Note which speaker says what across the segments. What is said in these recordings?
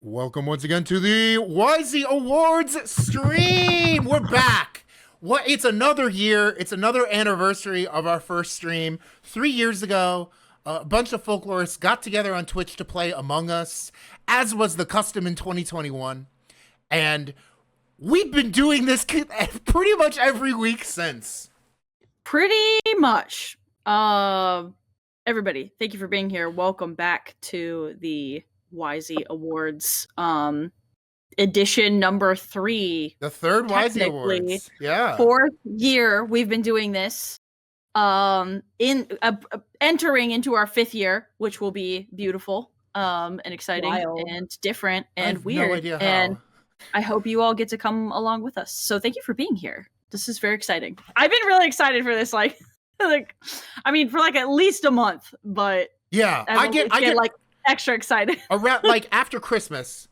Speaker 1: Welcome once again to the Wisey Awards stream. We're back. It's another year. It's another anniversary of our first stream. 3 years ago, a bunch of folklorists got together on Twitch to play Among Us, as was the custom in 2021. And we've been doing this pretty much every week since.
Speaker 2: Pretty much. Everybody, thank you for being here. Welcome back to the Wisey Awards edition number 3.
Speaker 1: The third Wisey Awards. Yeah.
Speaker 2: 4th year we've been doing this. Entering into our 5th year, which will be beautiful and exciting and different and weird.
Speaker 1: No idea how.
Speaker 2: And I hope you all get to come along with us. So thank you for being here. This is very exciting. I've been really excited for this, for at least a month, but
Speaker 1: yeah, I get
Speaker 2: extra excited
Speaker 1: around after Christmas.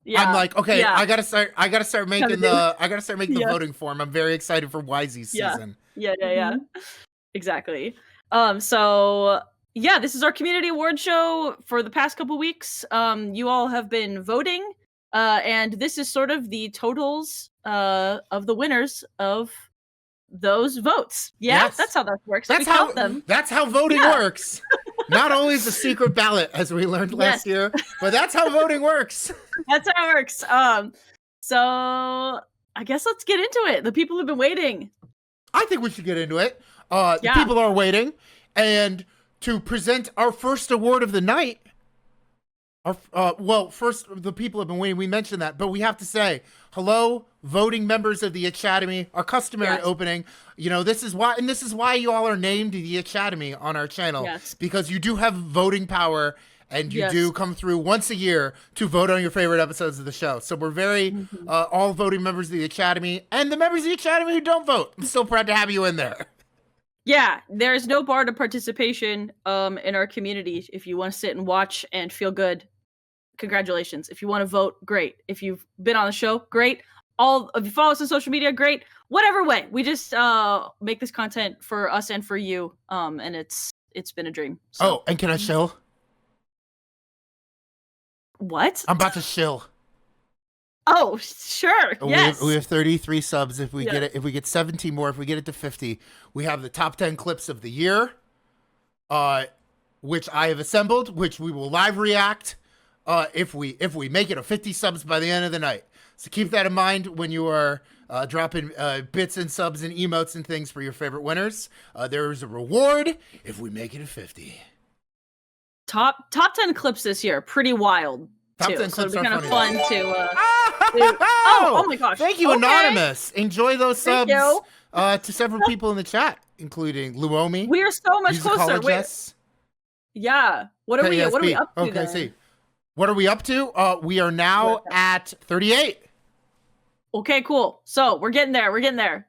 Speaker 2: Yeah,
Speaker 1: I'm like, okay, yeah. I gotta start making the
Speaker 2: yeah.
Speaker 1: voting form. I'm very excited for Wisey's season.
Speaker 2: Yeah. Exactly. So yeah, this is our community award show for the past couple weeks. You all have been voting, and this is sort of the totals of the winners of those votes. Yeah, yes. That's how that works.
Speaker 1: That's how voting works. Not only is a secret ballot, as we learned last year, but that's how voting works.
Speaker 2: That's how it works. So I guess let's get into it. The people have been waiting.
Speaker 1: I think we should get into it. The people are waiting, and to present our first award of the night. First, the people have been waiting. We mentioned that, but we have to say hello, voting members of the Achatemy. Our customary opening. You know, this is why you all are named the Achatemy on our channel, because you do have voting power, and you do come through once a year to vote on your favorite episodes of the show. So we're very all voting members of the Achatemy, and the members of the Achatemy who don't vote. I'm still proud to have you in there.
Speaker 2: Yeah, there's no bar to participation in our community. If you want to sit and watch and feel good, congratulations. If you want to vote, great. If you've been on the show, great. If you follow us on social media, great. Whatever way, we just make this content for us and for you, and it's been a dream. So.
Speaker 1: Oh, and can I shill?
Speaker 2: What?
Speaker 1: I'm about to shill.
Speaker 2: Oh, sure. Yes.
Speaker 1: We have 33 subs. If we get 17 more, if we get it to 50, we have the top 10 clips of the year, which I have assembled, which we will live react if we make it to 50 subs by the end of the night. So keep that in mind when you are dropping bits and subs and emotes and things for your favorite winners. There is a reward if we make it to 50.
Speaker 2: Top 10 clips this year, pretty wild.
Speaker 1: Top 10 clips
Speaker 2: so it'll be
Speaker 1: are
Speaker 2: kind of fun to.
Speaker 1: Oh
Speaker 2: my gosh!
Speaker 1: Thank you, Anonymous. Enjoy those subs to several people in the chat, including Luomi.
Speaker 2: We are so much closer. Yeah. What are we up to?
Speaker 1: Okay, then? See. What are we up to? We are now at 38.
Speaker 2: Okay, cool. So we're getting there.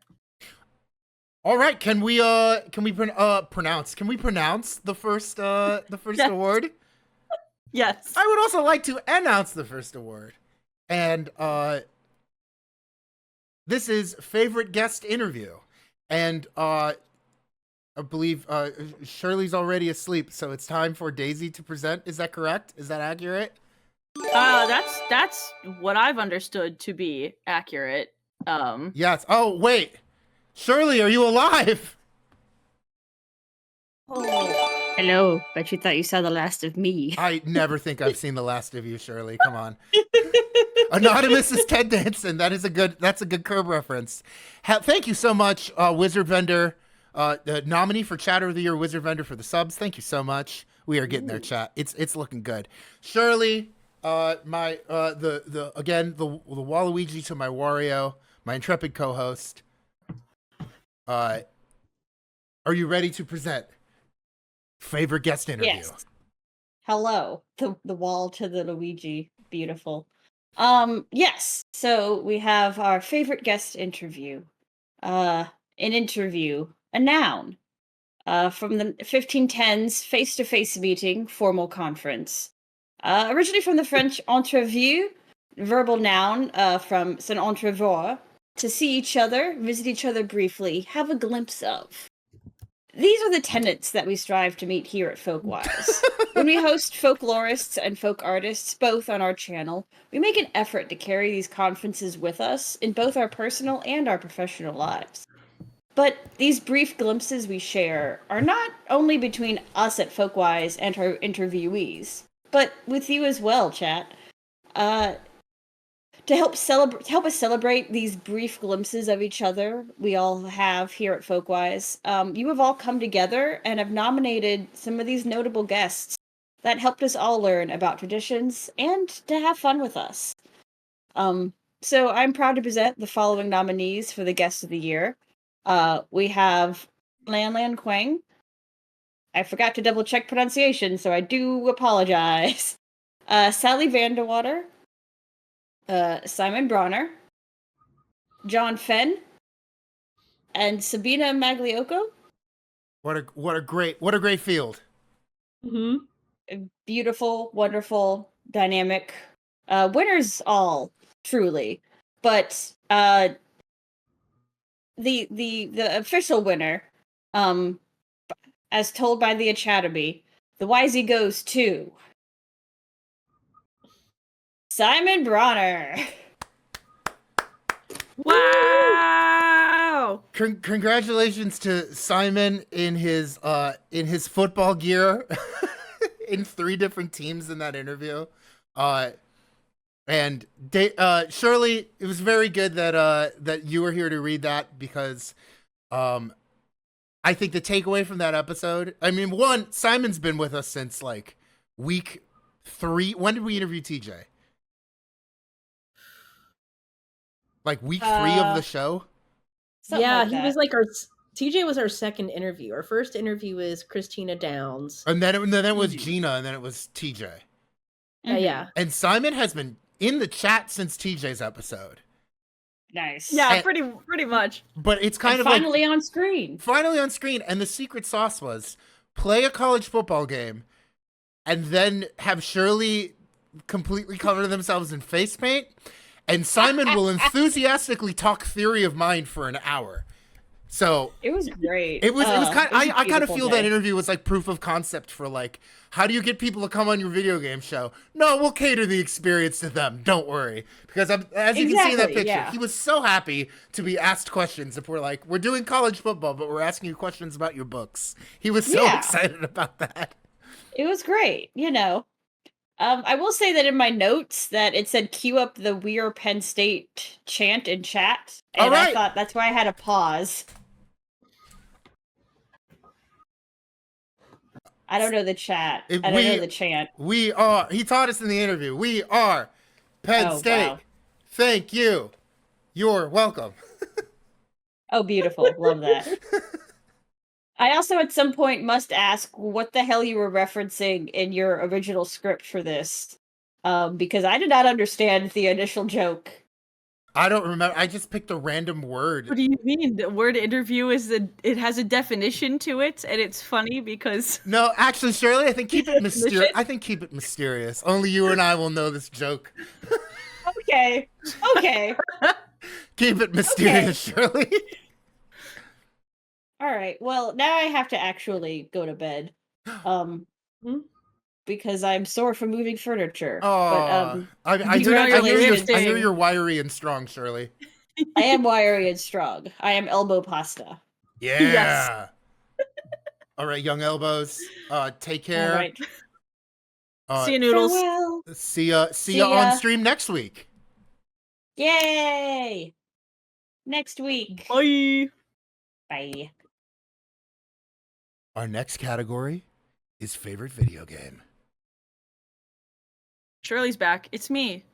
Speaker 1: All right. Can we pronounce? Can we pronounce the first award?
Speaker 2: Yes.
Speaker 1: I would also like to announce the first award, and this is favorite guest interview, and I believe Shirley's already asleep, so it's time for Daisy to present. Is that correct? Is that accurate?
Speaker 2: That's what I've understood to be accurate.
Speaker 1: Yes. Oh, wait. Shirley, are you alive?
Speaker 3: Oh. Hello, but you thought you saw the last of me.
Speaker 1: I never think I've seen the last of you, Shirley. Come on. Anonymous is Ted Danson. That's a good Curb reference. Thank you so much, Wizard Vendor. The nominee for Chatter of the Year, Wizard Vendor, for the subs. Thank you so much. We are getting there, chat. It's looking good. Shirley, the Waluigi to my Wario, my intrepid co-host. Are you ready to present favorite guest interview?
Speaker 3: Yes. Hello, the wall to the Luigi. Beautiful. Yes. So we have our favorite guest interview. An interview. A noun from the 1510s face-to-face meeting, formal conference. Originally from the French entrevue, verbal noun from c'est un entrevoir, to see each other, visit each other briefly, have a glimpse of. these are the tenets that we strive to meet here at Folkwise. When we host folklorists and folk artists both on our channel, we make an effort to carry these conferences with us in both our personal and our professional lives. But these brief glimpses we share are not only between us at Folkwise and our interviewees, but with you as well, chat. To help us celebrate these brief glimpses of each other we all have here at Folkwise, you have all come together and have nominated some of these notable guests that helped us all learn about traditions and to have fun with us. So I'm proud to present the following nominees for the Guest of the Year. We have Lan Quang. I forgot to double check pronunciation, so I do apologize. Sally Vandewater. Simon Bronner, John Fenn, and Sabina Magliocco.
Speaker 1: What a great field.
Speaker 3: Mm-hmm. Beautiful, wonderful, dynamic. Winners all, truly. But the official winner, as told by the Achatemy, the Wisey goes to Simon Bronner.
Speaker 2: Wow!
Speaker 1: Congratulations to Simon in his football gear in 3 different teams in that interview. And Shirley, it was very good that you were here to read that, because I think the takeaway from that episode, I mean, one, Simon's been with us since like week 3. When did we interview TJ? Like week 3 of the show?
Speaker 4: Yeah, like he was like TJ was our second interview. Our first interview was Christina Downs.
Speaker 1: And then it was Gina, and then it was TJ.
Speaker 4: Yeah.
Speaker 1: And Simon has been in the chat since TJ's episode.
Speaker 3: Nice.
Speaker 2: Yeah, pretty much.
Speaker 1: But it's kind of
Speaker 3: finally
Speaker 1: like,
Speaker 3: on screen.
Speaker 1: Finally on screen. And the secret sauce was play a college football game and then have Shirley completely cover themselves in face paint. And Simon will enthusiastically talk theory of mind for an hour. So
Speaker 3: it was great.
Speaker 1: It was kind of, I kind of feel that interview was like proof of concept for like, how do you get people to come on your video game show? No, we'll cater the experience to them. Don't worry. Because as you can see in that picture, he was so happy to be asked questions. If we're like, we're doing college football, but we're asking you questions about your books. He was so excited about that.
Speaker 3: It was great, you know. I will say that in my notes that it said cue up the "We Are Penn State" chant in chat, and I thought that's why I had a pause. I don't know the chat. I don't know the chant.
Speaker 1: We are. He taught us in the interview. We are Penn State. Wow. Thank you. You're welcome.
Speaker 3: Oh, beautiful. Love that. I also at some point must ask what the hell you were referencing in your original script for this, because I did not understand the initial joke.
Speaker 1: I don't remember. I just picked a random word.
Speaker 2: What do you mean? The word interview it has a definition to it, and it's funny because...
Speaker 1: No, actually, Shirley, I think keep it mysterious. Keep it mysterious. Only you and I will know this joke.
Speaker 3: Okay.
Speaker 1: Keep it mysterious, Shirley.
Speaker 3: All right. Well, now I have to actually go to bed, because I'm sore from moving furniture.
Speaker 1: Oh, I hear you're wiry and strong, Shirley.
Speaker 3: I am wiry and strong. I am elbow pasta.
Speaker 1: Yeah. Yes. All right, young elbows. Take care.
Speaker 3: All right.
Speaker 2: See you, Noodles.
Speaker 3: Farewell.
Speaker 1: See ya on stream next week.
Speaker 3: Yay! Next week.
Speaker 2: Bye.
Speaker 3: Bye.
Speaker 1: Our next category is favorite video game.
Speaker 2: Shirley's back. It's me.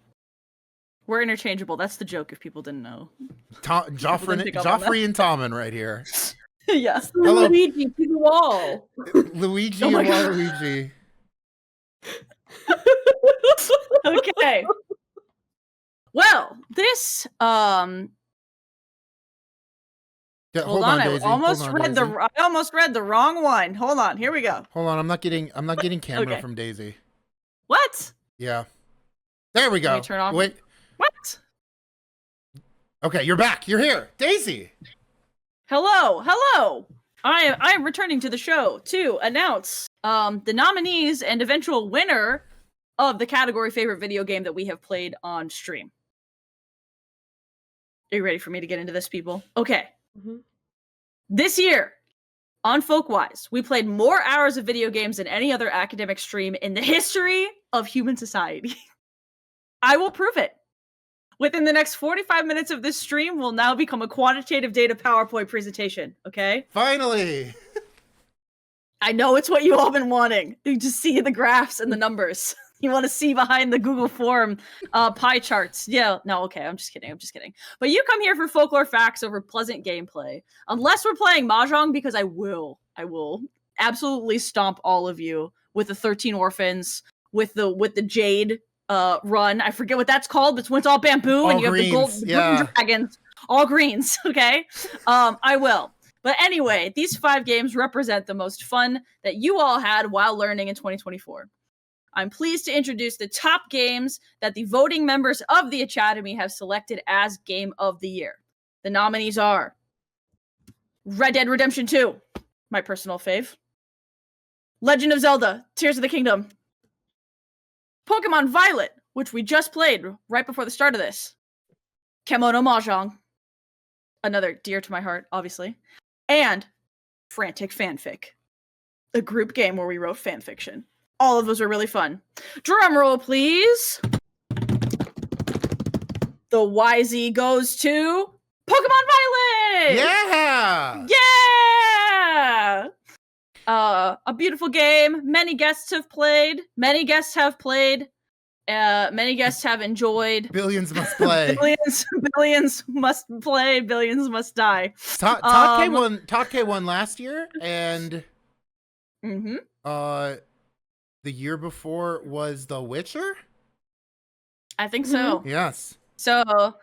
Speaker 2: We're interchangeable. That's the joke if people didn't know.
Speaker 1: Joffrey and Tommen right here.
Speaker 2: Yes.
Speaker 1: Hello.
Speaker 4: Luigi to the wall.
Speaker 1: Luigi and Waluigi.
Speaker 2: Okay. Well, this
Speaker 1: Yeah,
Speaker 2: hold on,
Speaker 1: Daisy.
Speaker 2: I almost read the wrong one. Hold on, here we go.
Speaker 1: Hold on, I'm not getting camera from Daisy.
Speaker 2: What?
Speaker 1: Yeah. There we go.
Speaker 2: Let me turn off.
Speaker 1: Wait.
Speaker 2: What?
Speaker 1: Okay, you're back. You're here. Daisy.
Speaker 2: Hello. I am returning to the show to announce the nominees and eventual winner of the category favorite video game that we have played on stream. Are you ready for me to get into this, people? Okay.
Speaker 4: Mm-hmm.
Speaker 2: This year, on Folkwise, we played more hours of video games than any other academic stream in the history of human society. I will prove it. Within the next 45 minutes of this stream will now become a quantitative data PowerPoint presentation, okay?
Speaker 1: Finally!
Speaker 2: I know it's what you all been wanting. You just see the graphs and the numbers. You want to see behind the Google form pie charts. Yeah, no, okay, I'm just kidding. But you come here for folklore facts over pleasant gameplay. Unless we're playing Mahjong, because I will absolutely stomp all of you with the 13 Orphans, with the Jade run. I forget what that's called, but it's when it's all bamboo and you have the gold green dragons. All greens, okay? I will. But anyway, these 5 games represent the most fun that you all had while learning in 2024. I'm pleased to introduce the top games that the voting members of the Achatemy have selected as Game of the Year. The nominees are Red Dead Redemption 2, my personal fave. Legend of Zelda, Tears of the Kingdom. Pokemon Violet, which we just played right before the start of this. Kemono Mahjong, another dear to my heart, obviously. And Frantic Fanfic, a group game where we wrote fanfiction. All of those were really fun. Drum roll, please. The Wisey goes to Pokemon Violet!
Speaker 1: Yeah!
Speaker 2: Yeah! A beautiful game. Many guests have played. Many guests have enjoyed.
Speaker 1: Billions must play.
Speaker 2: billions must play. Billions must die.
Speaker 1: Todd K won last year, and the year before was The Witcher?
Speaker 2: I think so.
Speaker 1: Yes.
Speaker 2: So,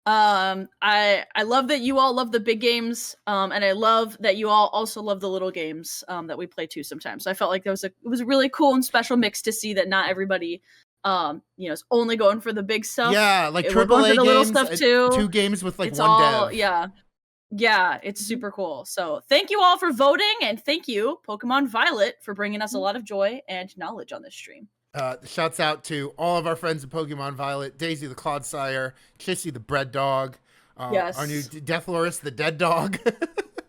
Speaker 2: I love that you all love the big games, and I love that you all also love the little games that we play too sometimes. So I felt like it was a really cool and special mix to see that not everybody is only going for the big stuff.
Speaker 1: Yeah, like AAA games,
Speaker 2: little stuff too.
Speaker 1: 2 games with like
Speaker 2: it's
Speaker 1: one
Speaker 2: all,
Speaker 1: dev.
Speaker 2: Yeah, it's super cool. So thank you all for voting, and thank you, Pokemon Violet, for bringing us a lot of joy and knowledge on this stream.
Speaker 1: Shouts out to all of our friends in Pokemon Violet: Daisy the Clodsire, Chissy the Bread Dog,
Speaker 2: yes,
Speaker 1: our new Deathloris the Dead Dog,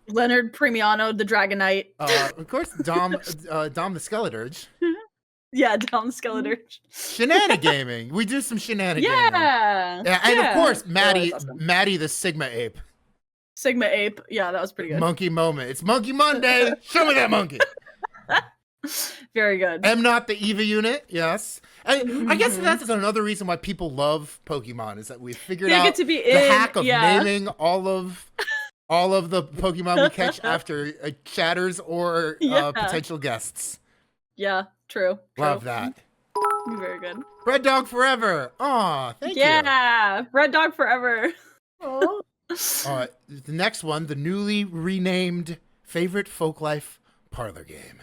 Speaker 2: Leonard Premiano the Dragonite,
Speaker 1: of course, Dom the Skeleturge.
Speaker 2: Yeah, Dom the Skeleturge.
Speaker 1: Shenanigaming. We do some shenanigaming.
Speaker 2: Yeah.
Speaker 1: And of course, Maddie,
Speaker 2: awesome.
Speaker 1: Maddie the Sigma Ape.
Speaker 2: Sigma Ape. Yeah, that was pretty good.
Speaker 1: Monkey moment. It's Monkey Monday. Show me that monkey.
Speaker 2: Very good.
Speaker 1: I'm not the EVA unit. Yes. I guess that's another reason why people love Pokemon, is that we figured out the hack of naming all of the Pokemon we catch after chatters or potential guests.
Speaker 2: Yeah, true.
Speaker 1: Love that.
Speaker 2: Very good.
Speaker 1: Bread Dog forever. Aw, thank you.
Speaker 2: Yeah, Bread Dog forever.
Speaker 1: The next one, the newly renamed favorite Folklife parlor game.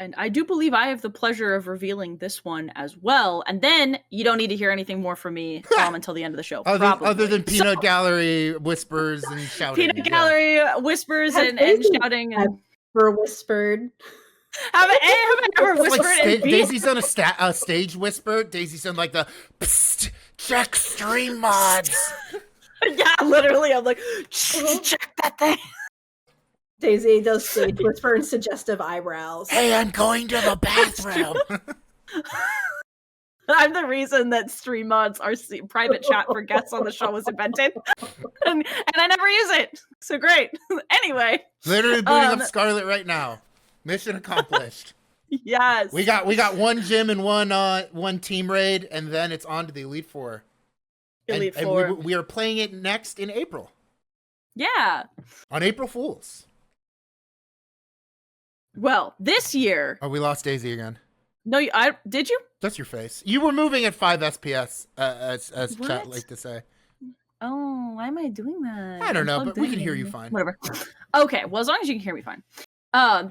Speaker 2: And I do believe I have the pleasure of revealing this one as well. And then you don't need to hear anything more from me until the end of the show.
Speaker 1: Other than Peanut Gallery whispers and shouting.
Speaker 2: Peanut Gallery whispers and shouting. And
Speaker 4: whispered.
Speaker 2: Have I ever whispered?
Speaker 1: Daisy's on a stage whisper. Daisy's on like the psst, check stream mods.
Speaker 2: Yeah, literally. I'm like, check that thing.
Speaker 4: Daisy does stage whisper and suggestive eyebrows.
Speaker 1: Hey, I'm going to the bathroom.
Speaker 2: I'm the reason that stream mods are private chat for guests on the show was invented. and I never use it. So great. Anyway.
Speaker 1: Literally booting up Scarlet right now. Mission accomplished.
Speaker 2: Yes.
Speaker 1: We got one gym and one team raid, and then it's on to the Elite Four.
Speaker 2: Four.
Speaker 1: And we are playing it next in April.
Speaker 2: Yeah.
Speaker 1: On April Fools.
Speaker 2: Well, this year.
Speaker 1: Oh, we lost Daisy again.
Speaker 2: No, did you?
Speaker 1: That's your face. You were moving at 5 SPS, as chat like to say.
Speaker 2: Oh, why am I doing that?
Speaker 1: I don't know, but we can hear you fine.
Speaker 2: Whatever. Okay, well, as long as you can hear me fine.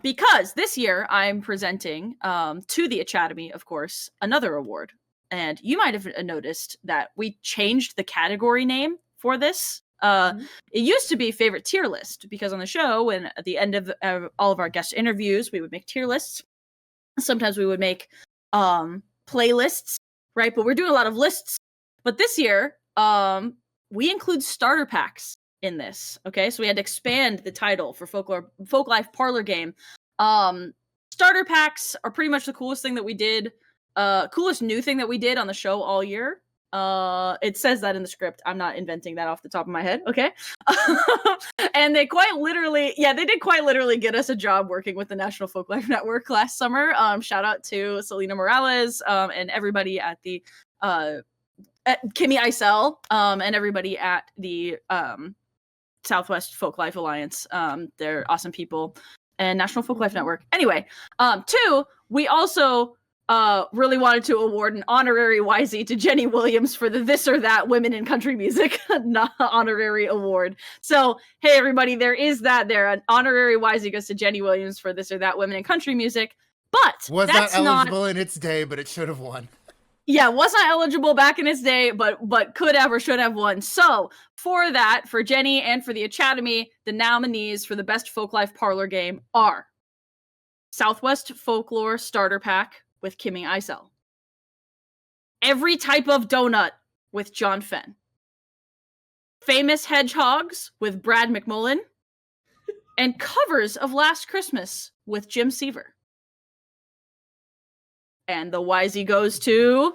Speaker 2: Because this year I'm presenting to the Achatemy, of course, another award. And you might have noticed that we changed the category name for this It used to be favorite tier list, because on the show, when at the end of all of our guest interviews, we would make tier lists. Sometimes we would make playlists, right? But we're doing a lot of lists. But this year, we include starter packs in this. Okay, so we had to expand the title for Folk Life Parlor Game. Starter packs are pretty much the coolest thing that we did. Coolest new thing that we did on the show all year. It says that in the script. I'm not inventing that off the top of my head. Okay. And they did quite literally get us a job working with the National Folklife Network last summer. Shout out to Selena Morales, and everybody at the, at Kimmy Isel, and everybody at the, Southwest Folklife Alliance. They're awesome people. And National Folklife Network. Anyway, 2, we also really wanted to award an honorary Wisey to Jenny Williams for the This or That Women in Country Music honorary award. So, hey, everybody, there is that there. An honorary Wisey goes to Jenny Williams for This or That Women in Country Music. But
Speaker 1: was not eligible in its day, but it should have won.
Speaker 2: Yeah, was not eligible back in its day, but could have or should have won. So, for that, for Jenny and for the Achatemy, the nominees for the best Folklife Parlor Game are Southwest Folklore Starter Pack with Kimmy Isel, Every Type of Donut with John Fenn, Famous Hedgehogs with Brad McMullen, and Covers of Last Christmas with Jim Seaver. And the Wisey goes to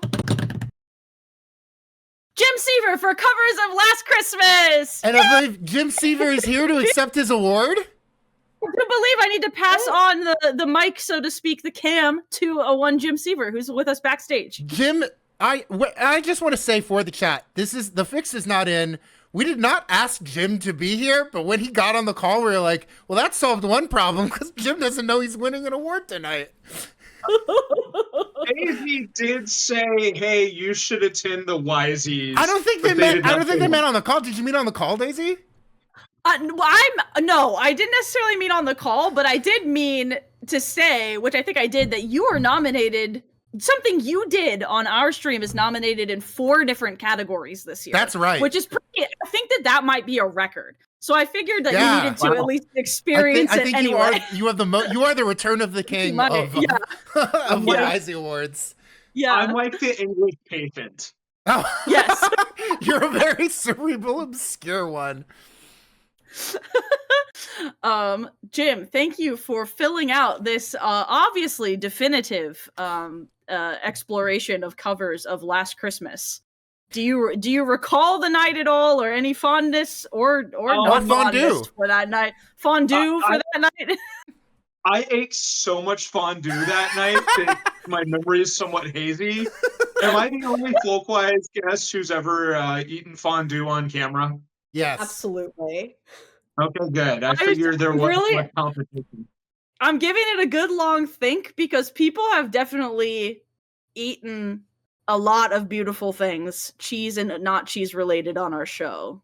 Speaker 2: Jim Seaver for Covers of Last Christmas!
Speaker 1: And I believe Jim Seaver is here to accept his award?
Speaker 2: I can't believe I need to pass on the mic, so to speak, the cam, to one Jim Seaver, who's with us backstage.
Speaker 1: Jim, I just want to say for the chat, the fix is not in. We did not ask Jim to be here, but when he got on the call, we were like, well, that solved one problem, because Jim doesn't know he's winning an award tonight.
Speaker 5: Daisy did say, "Hey, you should attend the Wiseys."
Speaker 1: I don't think they meant on the call. Did you mean on the call, Daisy?
Speaker 2: No, I didn't necessarily mean on the call, but I did mean to say, which I think I did, that you are nominated. Something you did on our stream is nominated in 4 different categories this year.
Speaker 1: That's right.
Speaker 2: Which is pretty. I think that might be a record. So I figured that you needed to at least experience it anyway.
Speaker 1: You are the return of the king of the Wisey Awards.
Speaker 5: Yeah, I'm like the English patient.
Speaker 1: Oh
Speaker 2: yes,
Speaker 1: you're a very cerebral, obscure one.
Speaker 2: Jim, thank you for filling out this obviously definitive exploration of covers of Last Christmas. Do you recall the night at all, or any fondness or no fondness for that night? Fondue for that night?
Speaker 5: I ate so much fondue that night that my memory is somewhat hazy. Am I the only Folkwise guest who's ever eaten fondue on camera?
Speaker 1: Yes.
Speaker 4: Absolutely.
Speaker 5: Okay, good. I figured there was much competition.
Speaker 2: I'm giving it a good long think, because people have definitely eaten a lot of beautiful things, cheese and not cheese related, on our show.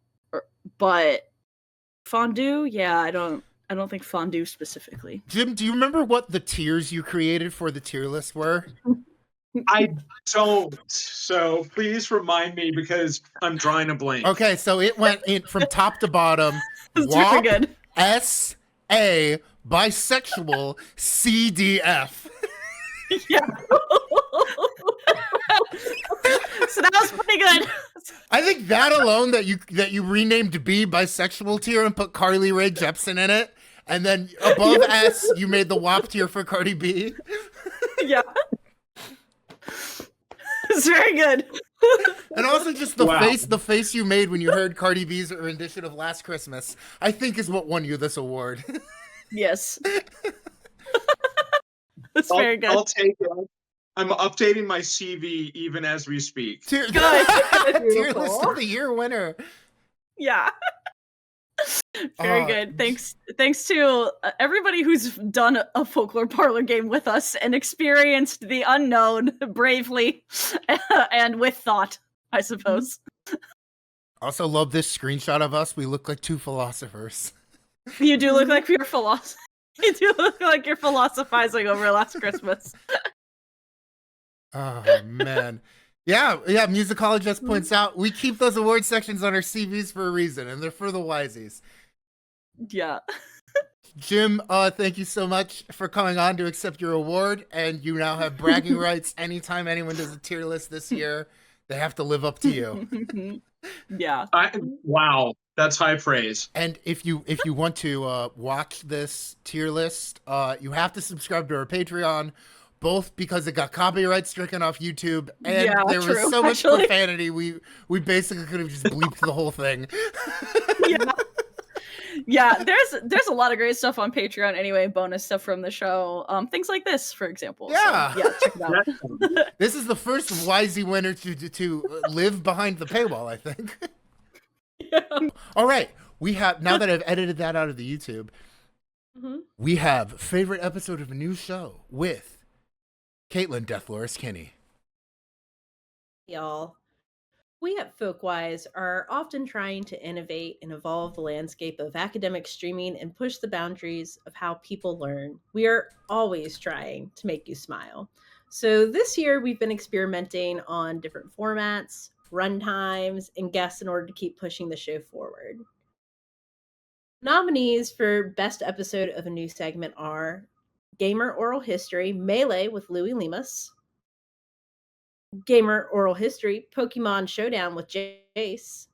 Speaker 2: But fondue, yeah, I don't think fondue specifically.
Speaker 1: Jim, do you remember what the tiers you created for the tier list were?
Speaker 5: I don't. So please remind me, because I'm drawing a blank.
Speaker 1: Okay, so it went in from top to bottom.
Speaker 2: That's really good.
Speaker 1: S.A. bisexual CDF.
Speaker 2: Yeah. So that was pretty good.
Speaker 1: I think that alone, that you renamed B bisexual tier and put Carly Rae Jepsen in it, and then above S you made the WAP tier for Cardi B.
Speaker 2: Yeah. It's very good.
Speaker 1: And also just the face you made when you heard Cardi B's rendition of Last Christmas, I think is what won you this award.
Speaker 2: Yes. That's very good.
Speaker 5: I'll take it. I'm updating my CV even as we speak.
Speaker 1: Tier list of the year winner.
Speaker 2: Yeah. Very good. Thanks to everybody who's done a folklore parlor game with us and experienced the unknown bravely and with thought, I suppose.
Speaker 1: Also love this screenshot of us. We look like 2 philosophers.
Speaker 2: You do look like you're philosophizing. You do look like you're philosophizing over Last Christmas.
Speaker 1: Oh man. Yeah, Musicologist points out we keep those award sections on our CVs for a reason, and they're for the Wiseys.
Speaker 2: Yeah.
Speaker 1: Jim, thank you so much for coming on to accept your award, and you now have bragging rights. Anytime anyone does a tier list this year, they have to live up to you.
Speaker 2: Yeah.
Speaker 5: Wow, that's high praise.
Speaker 1: And if you want to watch this tier list, you have to subscribe to our Patreon. Both because it got copyright stricken off YouTube, and there was so much profanity, we basically could have just bleeped the whole thing.
Speaker 2: Yeah, there's a lot of great stuff on Patreon anyway, bonus stuff from the show. Things like this, for example.
Speaker 1: Yeah.
Speaker 2: So, check it out.
Speaker 1: This is the first Wisey winner to live behind the paywall, I think.
Speaker 2: Yeah.
Speaker 1: All right. We have, now that I've edited that out of the YouTube, we have favorite episode of a new show with Kaitlyn Deathlorus Kinney.
Speaker 4: Y'all, we at Folkwise are often trying to innovate and evolve the landscape of academic streaming and push the boundaries of how people learn. We are always trying to make you smile. So this year we've been experimenting on different formats, runtimes, and guests in order to keep pushing the show forward. Nominees for Best Episode of a New Segment are Gamer Oral History, Melee with Louis Limas. Gamer Oral History, Pokemon Showdown with Jace.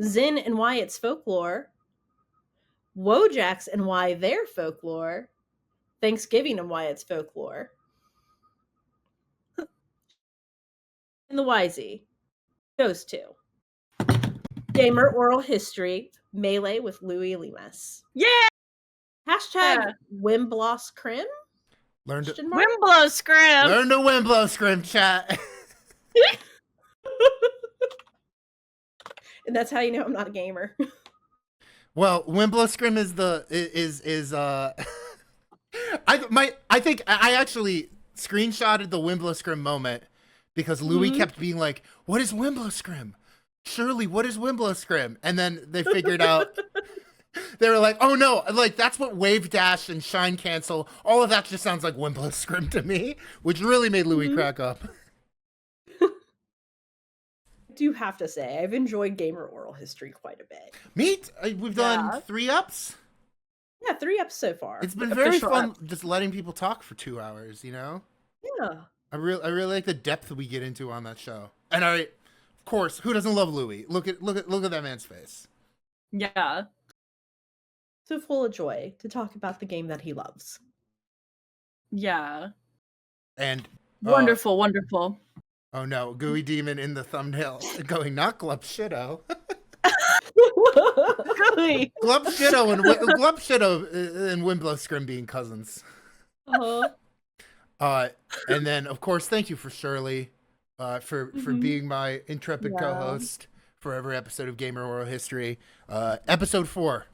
Speaker 4: Zen and Why It's Folklore. Wojaks and Why They're Folklore. Thanksgiving and Why It's Folklore. And the Wisey goes to Gamer Oral History, Melee with Louis Limas.
Speaker 2: Yeah!
Speaker 4: Hashtag Wimbloss Crim.
Speaker 1: Learn to
Speaker 2: Wimblow Scrim.
Speaker 1: Learn to Wimblow Scrim, chat.
Speaker 4: And that's how you know I'm not a gamer.
Speaker 1: Well, Wimblow Scrim is I think I actually screenshotted the Wimblow Scrim moment because Louis kept being like, "What is Wimblow Scrim? Shirley, what is Wimblow Scrim?" And then they figured out. They were like, "Oh no, like that's what Wave Dash and Shine Cancel, all of that just sounds like Wimblow Scrim to me," which really made Louis crack up.
Speaker 4: I do have to say, I've enjoyed Gamer Oral History quite a bit.
Speaker 1: We've done 3 ups.
Speaker 4: Yeah, 3 ups so far.
Speaker 1: It's been very fun just letting people talk for 2 hours, you know?
Speaker 4: Yeah.
Speaker 1: I really like the depth we get into on that show. And of course, who doesn't love Louis? Look at that man's face.
Speaker 2: Yeah.
Speaker 4: So full of joy to talk about the game that he loves.
Speaker 2: Yeah.
Speaker 1: And
Speaker 2: wonderful.
Speaker 1: Oh no, Gooey Demon in the thumbnail going, not Glub Shitto. Glub Shitto and Wimblow Scrim being cousins. And then of course, thank you for Shirley, for being my intrepid co-host for every episode of Gamer Oral History. Episode 4.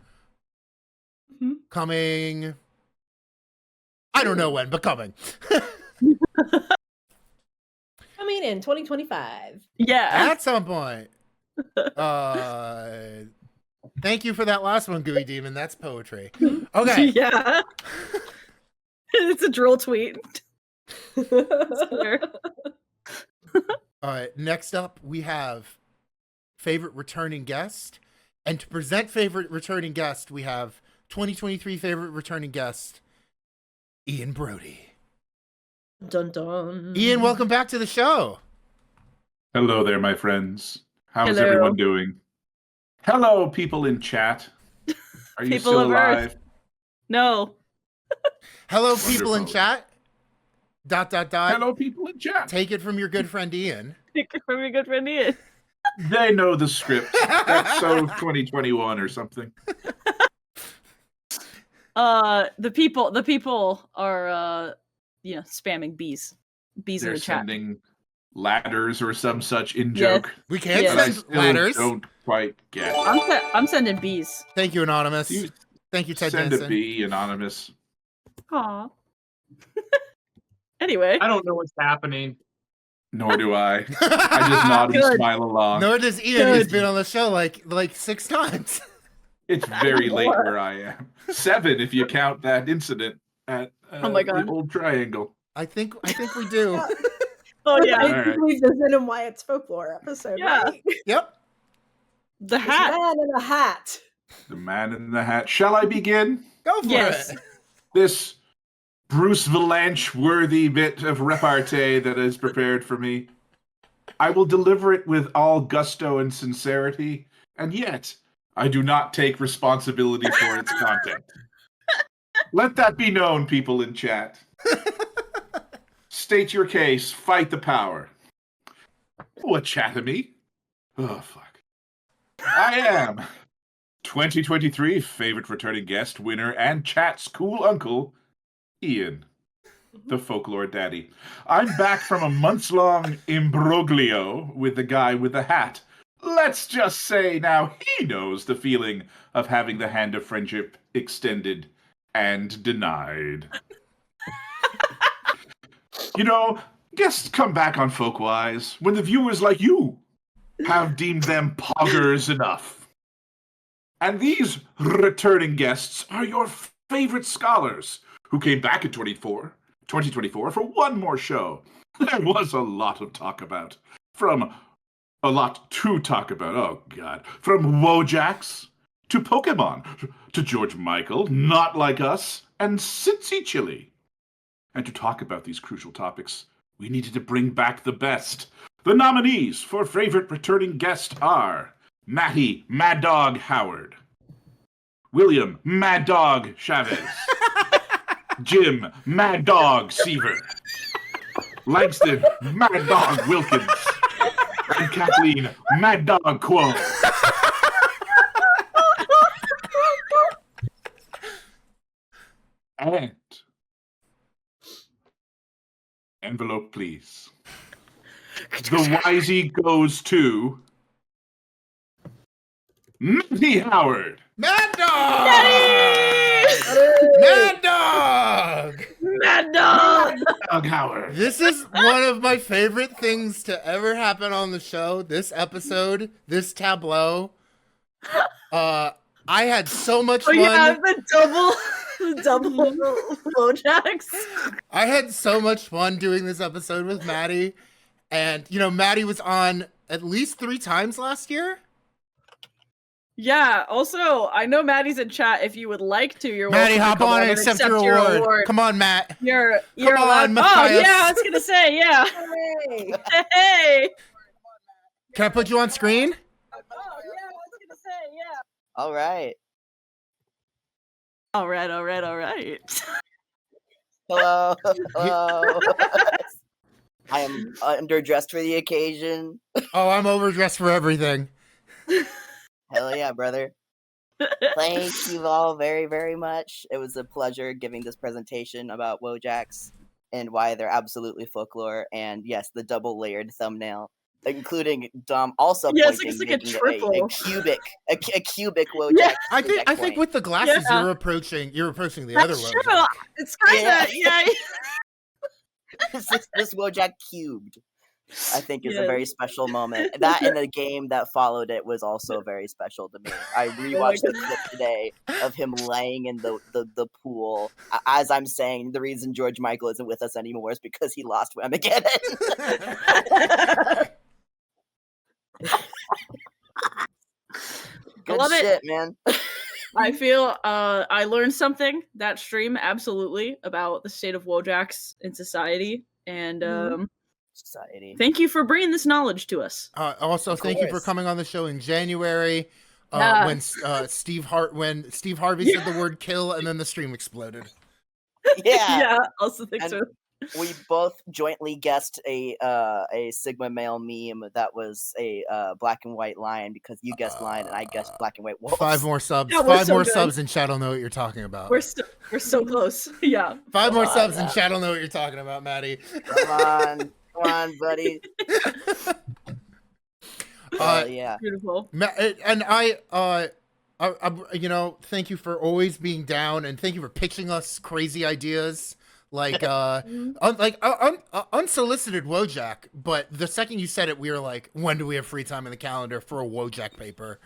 Speaker 1: Coming, I don't know when, but coming.
Speaker 4: Coming in 2025.
Speaker 2: Yeah.
Speaker 1: At some point. Thank you for that last one, Gooey Demon. That's poetry. Okay.
Speaker 2: Yeah. It's a droll tweet.
Speaker 1: All right. Next up, we have favorite returning guest. And to present favorite returning guest, we have 2023 favorite returning guest, Ian Brody.
Speaker 4: Dun dun.
Speaker 1: Ian, welcome back to the show.
Speaker 6: Hello there, my friends. How's everyone doing? Hello, people in chat. Are you still alive?
Speaker 2: Earth. No.
Speaker 1: Hello, people in chat. ...
Speaker 6: Hello, people in chat.
Speaker 1: Take it from your good friend Ian.
Speaker 2: Take it from your good friend Ian.
Speaker 6: They know the script. That's so 2021 or something.
Speaker 2: The people are spamming bees in the chat.
Speaker 6: Sending ladders or some such in joke.
Speaker 1: We can't send ladders.
Speaker 6: Don't quite get.
Speaker 2: I'm sending bees.
Speaker 1: Thank you, Anonymous. Thank you, Ted
Speaker 6: Send
Speaker 1: Jensen.
Speaker 6: a bee, Anonymous.
Speaker 2: Aw. Anyway,
Speaker 5: I don't know what's happening.
Speaker 6: Nor do I. I just nod and smile along.
Speaker 1: Nor does Ian. He's been on the show like 6 times.
Speaker 6: It's very late where I am. 7 if you count that incident at
Speaker 2: oh my God.
Speaker 6: the old triangle.
Speaker 1: I think we do.
Speaker 2: Oh yeah.
Speaker 4: I believe the Zen and Wyatt's folklore episode.
Speaker 2: Yeah.
Speaker 4: Right?
Speaker 1: Yep.
Speaker 2: The hat.
Speaker 4: Man in a hat.
Speaker 6: The man in the hat. Shall I begin?
Speaker 1: Go for it.
Speaker 6: This Bruce Valanche-worthy bit of repartee that is prepared for me. I will deliver it with all gusto and sincerity, and yet I do not take responsibility for its content. Let that be known, people in chat. State your case. Fight the power. Oh, Achatemy. Oh, fuck. I am 2023 favorite returning guest, winner, and chat's cool uncle, Ian, the folklore daddy. I'm back from a months-long imbroglio with the guy with the hat. Let's just say now he knows the feeling of having the hand of friendship extended and denied. You know, guests come back on Folkwise when the viewers like you have deemed them poggers enough. And these returning guests are your favorite scholars who came back in 2024 for one more show. There was a lot of talk about. A lot to talk about, oh God. From Wojaks to Pokemon to George Michael, Not Like Us, and Cincy Chili. And to talk about these crucial topics, we needed to bring back the best. The nominees for favorite returning guest are Matty Mad Dog Howard, William Mad Dog Chavez, Jim Mad Dog Seaver, Langston Mad Dog Wilkins, and Kathleen Mad Dog Quo. And envelope, please. The Wisey goes to Matty Howard.
Speaker 1: Mad Dog! Mad Dog!
Speaker 2: Mad Dog!
Speaker 6: Dog Howard.
Speaker 1: This is one of my favorite things to ever happen on the show. This episode, this tableau. I had so much fun.
Speaker 2: Yeah, the double Wojaks.
Speaker 1: I had so much fun doing this episode with Maddie. And, you know, Maddie was on at least 3 times last year.
Speaker 2: Yeah, also, I know Maddie's in chat. If you would like to, you're
Speaker 1: Maddie,
Speaker 2: welcome to
Speaker 1: hop on and accept your award. Come on, Matt.
Speaker 2: You're
Speaker 1: Come
Speaker 2: allowed.
Speaker 1: on,
Speaker 2: Oh,
Speaker 1: Matthias.
Speaker 2: yeah, I was going to say, yeah.
Speaker 4: Hooray.
Speaker 2: Hey.
Speaker 1: Can I put you on screen?
Speaker 2: Oh, yeah, I was going to say, yeah.
Speaker 7: All right.
Speaker 2: All right.
Speaker 7: Hello. Hello. I am underdressed for the occasion.
Speaker 1: Oh, I'm overdressed for everything.
Speaker 7: Hell yeah, brother. Thank you all very, very much. It was a pleasure giving this presentation about Wojaks and why they're absolutely folklore. And yes, the double layered thumbnail, including Dom also pointing,
Speaker 2: like a triple.
Speaker 7: a cubic Wojak.
Speaker 2: Yeah.
Speaker 1: I think with the glasses you're approaching the other
Speaker 2: That's
Speaker 1: one.
Speaker 2: true. It's kind of, yeah.
Speaker 7: this Wojak cubed, I think, is a very special moment. That and the game that followed it was also very special to me. I rewatched the clip today of him laying in the pool. As I'm saying, the reason George Michael isn't with us anymore is because he lost Whamageddon. Good
Speaker 2: love
Speaker 7: shit, man.
Speaker 2: I feel I learned something that stream absolutely about the state of Wojaks in society, and
Speaker 7: Society.
Speaker 2: thank you for bringing this knowledge to us.
Speaker 1: Also, thank you for coming on the show in January when Steve Harvey said the word "kill" and then the stream exploded.
Speaker 7: Yeah.
Speaker 2: Yeah, also think so.
Speaker 7: We both jointly guessed a Sigma male meme that was a black and white lion because you guessed lion and I guessed black and white wolf.
Speaker 1: 5 more subs.
Speaker 2: Yeah, we're
Speaker 1: 5
Speaker 2: so
Speaker 1: more
Speaker 2: good.
Speaker 1: subs and chat will know what you're talking about.
Speaker 2: We're so close. Yeah.
Speaker 1: 5 more subs and chat will know what you're talking about, Maddie.
Speaker 7: Come on, buddy. Yeah.
Speaker 2: Beautiful.
Speaker 1: And I you know, thank you for always being down, and thank you for pitching us crazy ideas. Like unsolicited Wojak, but the second you said it, we were like, when do we have free time in the calendar for a Wojak paper?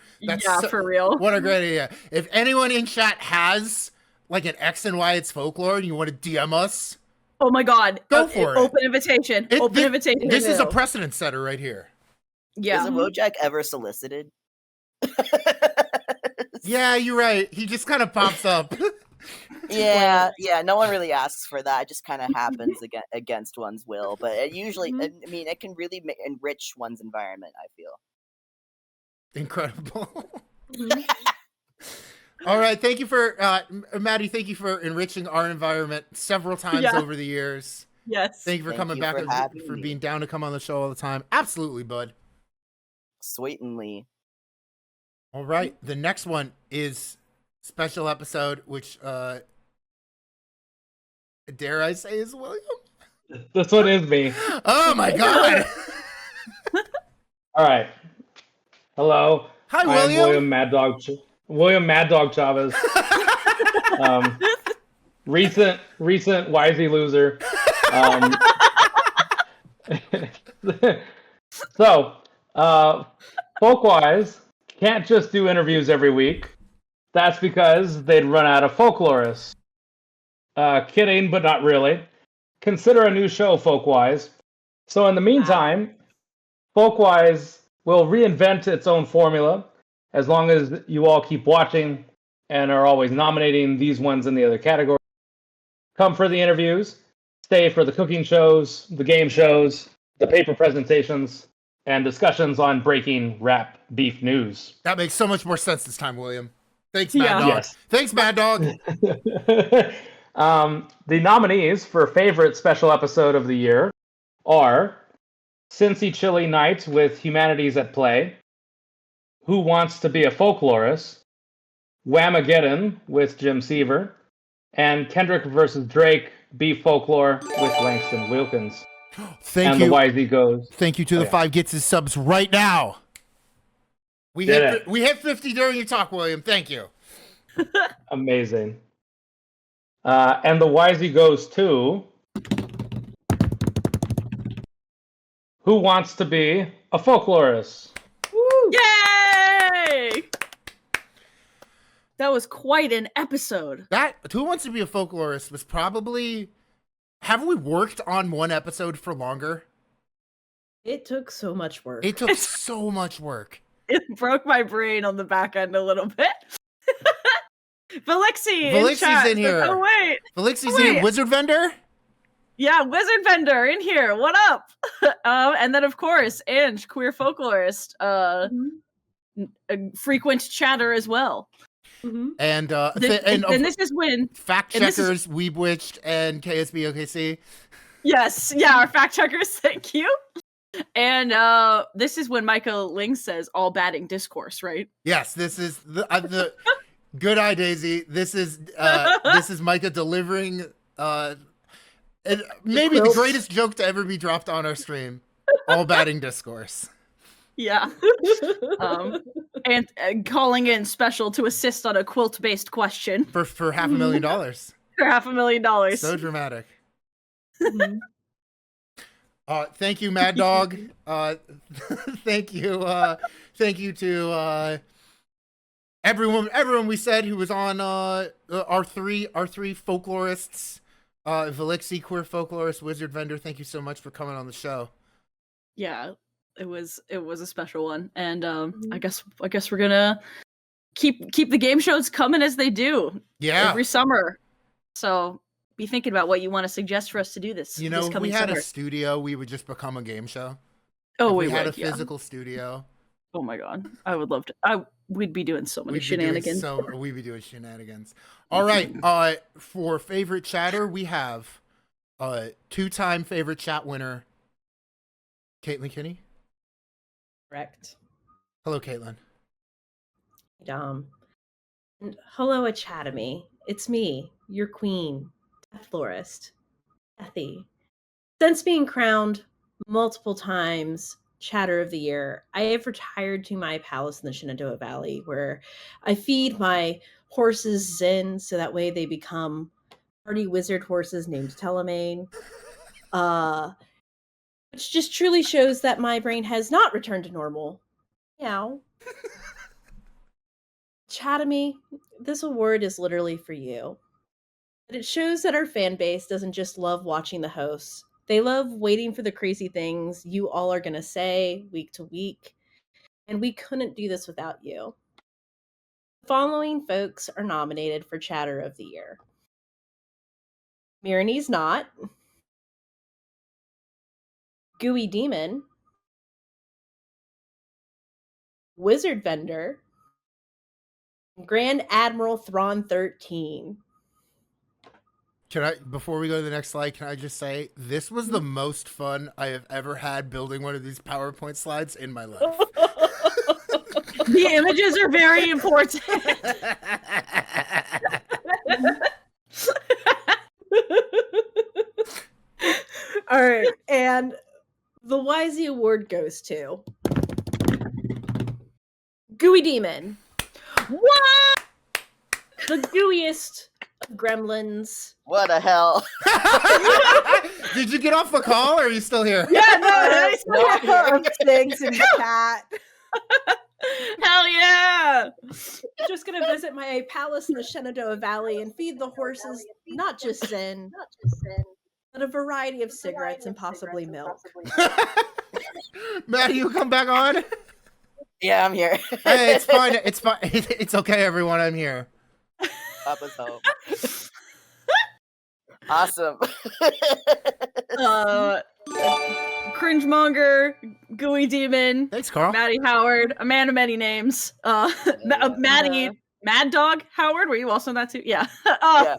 Speaker 2: For real.
Speaker 1: What a great idea. If anyone in chat has like an X and Y, it's folklore, and you want to DM us,
Speaker 2: Oh my God!
Speaker 1: Go for it.
Speaker 2: Open invitation. Open invitation.
Speaker 1: This is a precedent setter right here.
Speaker 2: Yeah.
Speaker 7: Is Wojak ever solicited?
Speaker 1: Yeah, you're right. He just kind of pops up.
Speaker 7: Yeah. No one really asks for that. It just kind of happens against one's will. But it usually, I mean, it can really enrich one's environment, I feel.
Speaker 1: Incredible. All right. Thank you for, Maddie, thank you for enriching our environment several times over the years.
Speaker 2: Yes.
Speaker 1: Thank you for coming back for being down to come on the show all the time. Absolutely, bud.
Speaker 7: Sweetenly.
Speaker 1: All right. The next one is special episode, which, dare I say is William?
Speaker 8: This one is me.
Speaker 1: Oh my God.
Speaker 8: All right. Hello.
Speaker 1: Hi,
Speaker 8: I'm
Speaker 1: William.
Speaker 8: William Mad Dog Chavez. Recent Wisey loser. So, Folkwise can't just do interviews every week. That's because they'd run out of folklorists. Kidding, but not really. Consider a new show, Folkwise. So in the meantime, Folkwise will reinvent its own formula as long as you all keep watching and are always nominating these ones in the other category. Come for the interviews, stay for the cooking shows, the game shows, the paper presentations, and discussions on breaking rap beef news.
Speaker 1: That makes so much more sense this time, William. Thanks, Mad Dog.
Speaker 8: Yes.
Speaker 1: Thanks, Mad Dog.
Speaker 8: The nominees for favorite special episode of the year are Cincy Chili Night with Humanities at Play, Who Wants to Be a Folklorist, Whamageddon with Jim Seaver, and Kendrick versus Drake Beef Folklore with Langston Wilkins.
Speaker 1: Thank you.
Speaker 8: The Wisey goes.
Speaker 1: Thank you to the 5 Gets His subs right now. We hit 50 during your talk, William. Thank you.
Speaker 8: Amazing. And the Wisey goes to Who Wants to Be a Folklorist?
Speaker 2: Woo! Yay! That was quite an episode.
Speaker 1: That Who Wants to Be a Folklorist was probably... Have we worked on one episode for longer?
Speaker 4: It took so much work.
Speaker 1: It took so much work.
Speaker 2: It broke my brain on the back end a little bit. Velixi's
Speaker 1: in here.
Speaker 2: Oh, wait.
Speaker 1: Velixi's in here. Wizard Vendor?
Speaker 2: Yeah, Wizard Vendor in here. What up? And then, of course, Ange, queer folklorist, a frequent chatter as well.
Speaker 1: Mm-hmm. And
Speaker 2: this is when
Speaker 1: fact checkers, Weebwitched, and KSB OKC.
Speaker 2: Yes, yeah, our fact checkers. Thank you. And this is when Michael Ling says all batting discourse, right?
Speaker 1: Yes, this is the good eye, Daisy. This is Micah delivering maybe the greatest joke to ever be dropped on our stream. All batting discourse.
Speaker 2: Yeah. And calling in special to assist on a quilt-based question.
Speaker 1: For $500,000.
Speaker 2: For $500,000.
Speaker 1: So dramatic. Thank you, Mad Dog. Thank you. Thank you to everyone we said who was on our three folklorists. Velixi, queer folklorist, Wizard Vendor. Thank you so much for coming on the show.
Speaker 2: Yeah. It was a special one, and I guess we're gonna keep the game shows coming as they do.
Speaker 1: Yeah,
Speaker 2: every summer. So be thinking about what you want to suggest for us to do this.
Speaker 1: You know,
Speaker 2: this
Speaker 1: if
Speaker 2: coming
Speaker 1: we had
Speaker 2: summer.
Speaker 1: a studio, we would just become a game show.
Speaker 2: Oh,
Speaker 1: we had a physical studio.
Speaker 2: Oh my god, I would love to. We'd be doing so many shenanigans.
Speaker 1: We'd be doing shenanigans. All right. For favorite chatter, we have 2-time favorite chat winner, Kaitlyn Kinney.
Speaker 4: Correct.
Speaker 1: Hello, Kaitlyn.
Speaker 4: And hello, Achatemy. It's me, your queen, Death Florist, Ethy. Since being crowned multiple times Chatter of the Year, I have retired to my palace in the Shenandoah Valley, where I feed my horses Zen, so that way they become party wizard horses named Telemaine. Which just truly shows that my brain has not returned to normal. Meow. Achatemy, this award is literally for you. But it shows that our fan base doesn't just love watching the hosts. They love waiting for the crazy things you all are going to say week to week. And we couldn't do this without you. The following folks are nominated for Chatter of the Year. Mirany's Not, Gooey Demon, Wizard Vendor, Grand Admiral Thrawn 13.
Speaker 1: Can I, before we go to the next slide, can I just say this was the most fun I have ever had building one of these PowerPoint slides in my life.
Speaker 2: The images are very important.
Speaker 4: All right, and the Wisey Award goes to Gooey Demon.
Speaker 2: What?
Speaker 4: The gooeyest of gremlins.
Speaker 7: What the hell?
Speaker 1: Did you get off the call or are you still here?
Speaker 2: Yeah, no,
Speaker 4: Things in the chat.
Speaker 2: hell yeah!
Speaker 4: Just gonna visit my palace in the Shenandoah Valley and feed the horses not just sin, but a variety of cigarettes and possibly milk.
Speaker 1: Matt, you come back on?
Speaker 7: Yeah, I'm here.
Speaker 1: Hey, it's fine. It's fine. It's okay, everyone. I'm here.
Speaker 7: Papa's home. Awesome.
Speaker 2: Cringemonger, Gooey Demon,
Speaker 1: Thanks, Carl.
Speaker 2: Maddie Howard, a man of many names. Maddie, Mad Dog Howard, were you also in that too? Yeah.
Speaker 7: Yeah.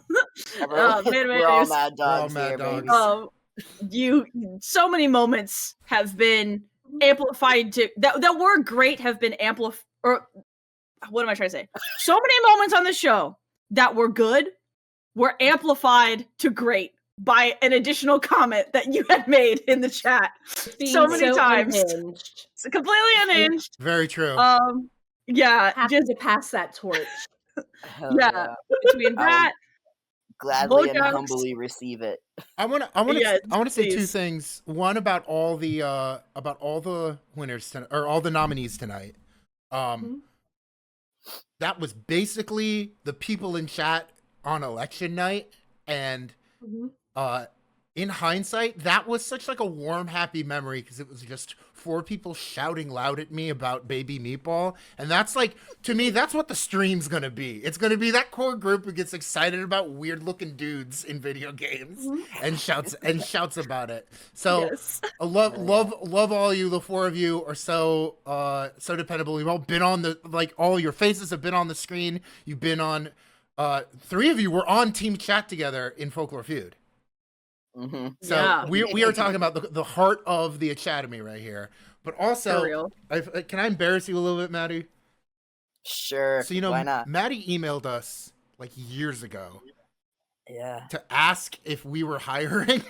Speaker 2: Man of many
Speaker 7: We're all
Speaker 2: names.
Speaker 7: mad dogs
Speaker 1: We're all
Speaker 7: here,
Speaker 1: mad
Speaker 7: baby.
Speaker 1: dogs.
Speaker 2: So many moments have been amplified that were great have been amplified, or what am I trying to say? So many moments on the show that were good were amplified to great by an additional comment that you had made in the chat so many times.
Speaker 4: Unhinged.
Speaker 2: It's completely unhinged.
Speaker 1: Very true.
Speaker 2: Yeah,
Speaker 4: Have
Speaker 2: just
Speaker 4: to pass that torch.
Speaker 7: Hell
Speaker 2: yeah. Between that,
Speaker 7: gladly and
Speaker 2: Bojack's-
Speaker 7: humbly receive it.
Speaker 1: I want to
Speaker 2: Yes,
Speaker 1: say two
Speaker 2: please.
Speaker 1: things. One about all the winners or all the nominees tonight. That was basically the people in chat on election night, and in hindsight, that was such like a warm, happy memory because it was just 4 people shouting loud at me about Baby Meatball, and that's like, to me, that's what the stream's gonna be. It's gonna be that core group who gets excited about weird-looking dudes in video games and shouts about it. So
Speaker 2: yes.
Speaker 1: I love all you. The 4 of you are so dependable. You've all been on all your faces have been on the screen. You've been on. 3 of you were on Team Chat together in Folklore Feud.
Speaker 7: Mm-hmm.
Speaker 1: So
Speaker 2: Yeah.
Speaker 1: we are talking about the heart of the Achatemy right here. But
Speaker 2: For
Speaker 1: also,
Speaker 2: real.
Speaker 1: can I embarrass you a little bit, Maddie?
Speaker 7: Sure.
Speaker 1: So, you know,
Speaker 7: why not?
Speaker 1: Maddie emailed us like years ago
Speaker 7: Yeah.
Speaker 1: to ask if we were hiring.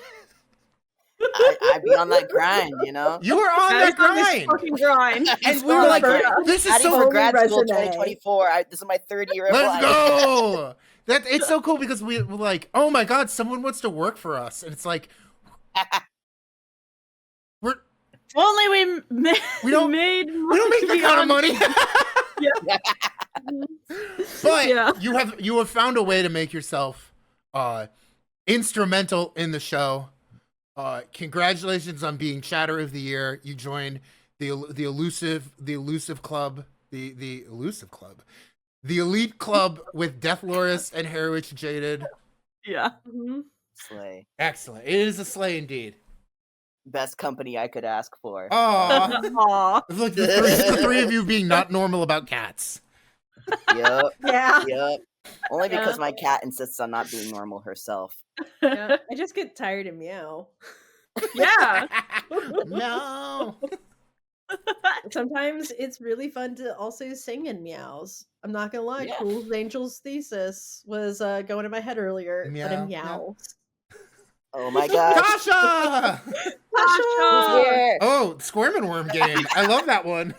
Speaker 7: I'd be on that grind, you know?
Speaker 1: You were on that
Speaker 2: Guys, on this
Speaker 1: grind.
Speaker 2: fucking grind.
Speaker 1: And we were like, this is
Speaker 7: Not even
Speaker 1: so
Speaker 7: grad school
Speaker 4: resume.
Speaker 7: 2024. This is my 3rd year of
Speaker 1: Let's
Speaker 7: life.
Speaker 1: go. It's so cool because we're like, oh my god, someone wants to work for us, and it's like, we're
Speaker 2: If only we don't make
Speaker 1: that kind of money. But
Speaker 2: Yeah.
Speaker 1: you have found a way to make yourself instrumental in the show. Congratulations on being Chatter of the Year. You joined the elusive club, the elusive club. The elite club with Death Loris and Harwich Jaded.
Speaker 2: Yeah.
Speaker 7: Slay.
Speaker 1: Excellent. It is a slay indeed.
Speaker 7: Best company I could ask for.
Speaker 1: Oh,
Speaker 2: Aw.
Speaker 1: look, the 3 of you being not normal about cats.
Speaker 7: Yep.
Speaker 4: Yeah.
Speaker 7: Yep. Only because my cat insists on not being normal herself.
Speaker 4: Yeah. I just get tired of meow.
Speaker 2: Yeah.
Speaker 1: No.
Speaker 4: Sometimes it's really fun to also sing in meows. I'm not gonna lie,
Speaker 7: Yeah.
Speaker 4: Cool Angel's thesis was going in my head earlier, but
Speaker 1: Meow,
Speaker 4: in meows.
Speaker 7: Oh my gosh.
Speaker 1: Tasha!
Speaker 2: Tasha!
Speaker 7: Here.
Speaker 1: Oh, Squirm and Worm game. I love that one.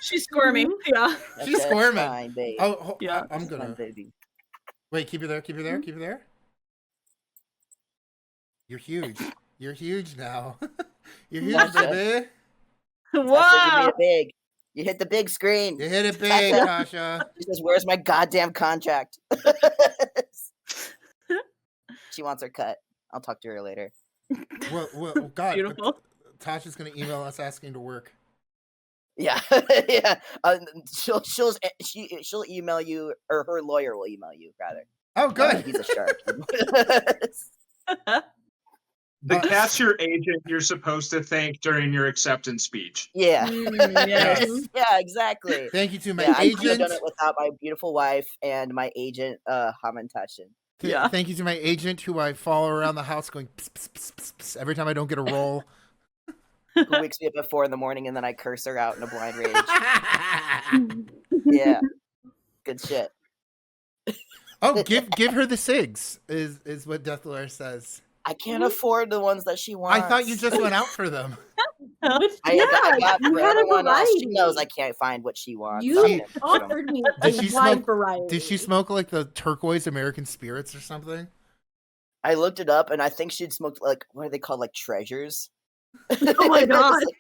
Speaker 2: She's squirming. Yeah.
Speaker 1: She's
Speaker 7: That's
Speaker 1: squirming.
Speaker 7: fine, babe.
Speaker 1: Oh,
Speaker 2: Yeah.
Speaker 1: I'm
Speaker 7: That's fine,
Speaker 1: gonna
Speaker 7: baby.
Speaker 1: wait. Keep her there. Keep her there. Keep her there. You're huge. You're huge now. You're huge,
Speaker 7: Tasha.
Speaker 1: baby.
Speaker 7: Tasha, give me
Speaker 2: Wow.
Speaker 7: the big. You hit the big screen.
Speaker 1: You hit it big, Tasha.
Speaker 7: She says, "Where's my goddamn contract?" she wants her cut. I'll talk to her later.
Speaker 1: Well, God,
Speaker 2: Beautiful.
Speaker 1: Tasha's gonna email us asking to work.
Speaker 7: Yeah, yeah. She'll email you, or her lawyer will email you rather.
Speaker 1: Oh, good.
Speaker 7: He's a shark.
Speaker 5: The cat's your agent you're supposed to thank during your acceptance speech.
Speaker 7: Yeah.
Speaker 2: Yes.
Speaker 7: Yeah, exactly.
Speaker 1: Thank you to my
Speaker 7: Yeah, I couldn't have
Speaker 1: agent.
Speaker 7: done it without my beautiful wife and my agent, Hamantashin.
Speaker 2: Yeah.
Speaker 1: Thank you to my agent who I follow around the house going pss, pss, pss, pss, pss, every time I don't get a roll.
Speaker 7: Who wakes me up at 4 a.m. and then I curse her out in a blind rage. Yeah. Good shit.
Speaker 1: Oh, give her the cigs is what Deathlore says.
Speaker 7: I can't afford the ones that she wants.
Speaker 1: I thought you just went out for them.
Speaker 7: I got
Speaker 4: you
Speaker 7: for
Speaker 4: had a
Speaker 7: everyone else. She
Speaker 4: variety.
Speaker 7: knows I can't find what she wants.
Speaker 4: You offered me a
Speaker 1: Did she
Speaker 4: wide
Speaker 1: smoke-
Speaker 4: variety.
Speaker 1: Did she smoke like the turquoise American spirits or something?
Speaker 7: I looked it up and I think she'd smoked like, what are they called? Like treasures?
Speaker 2: Oh my god.
Speaker 7: Like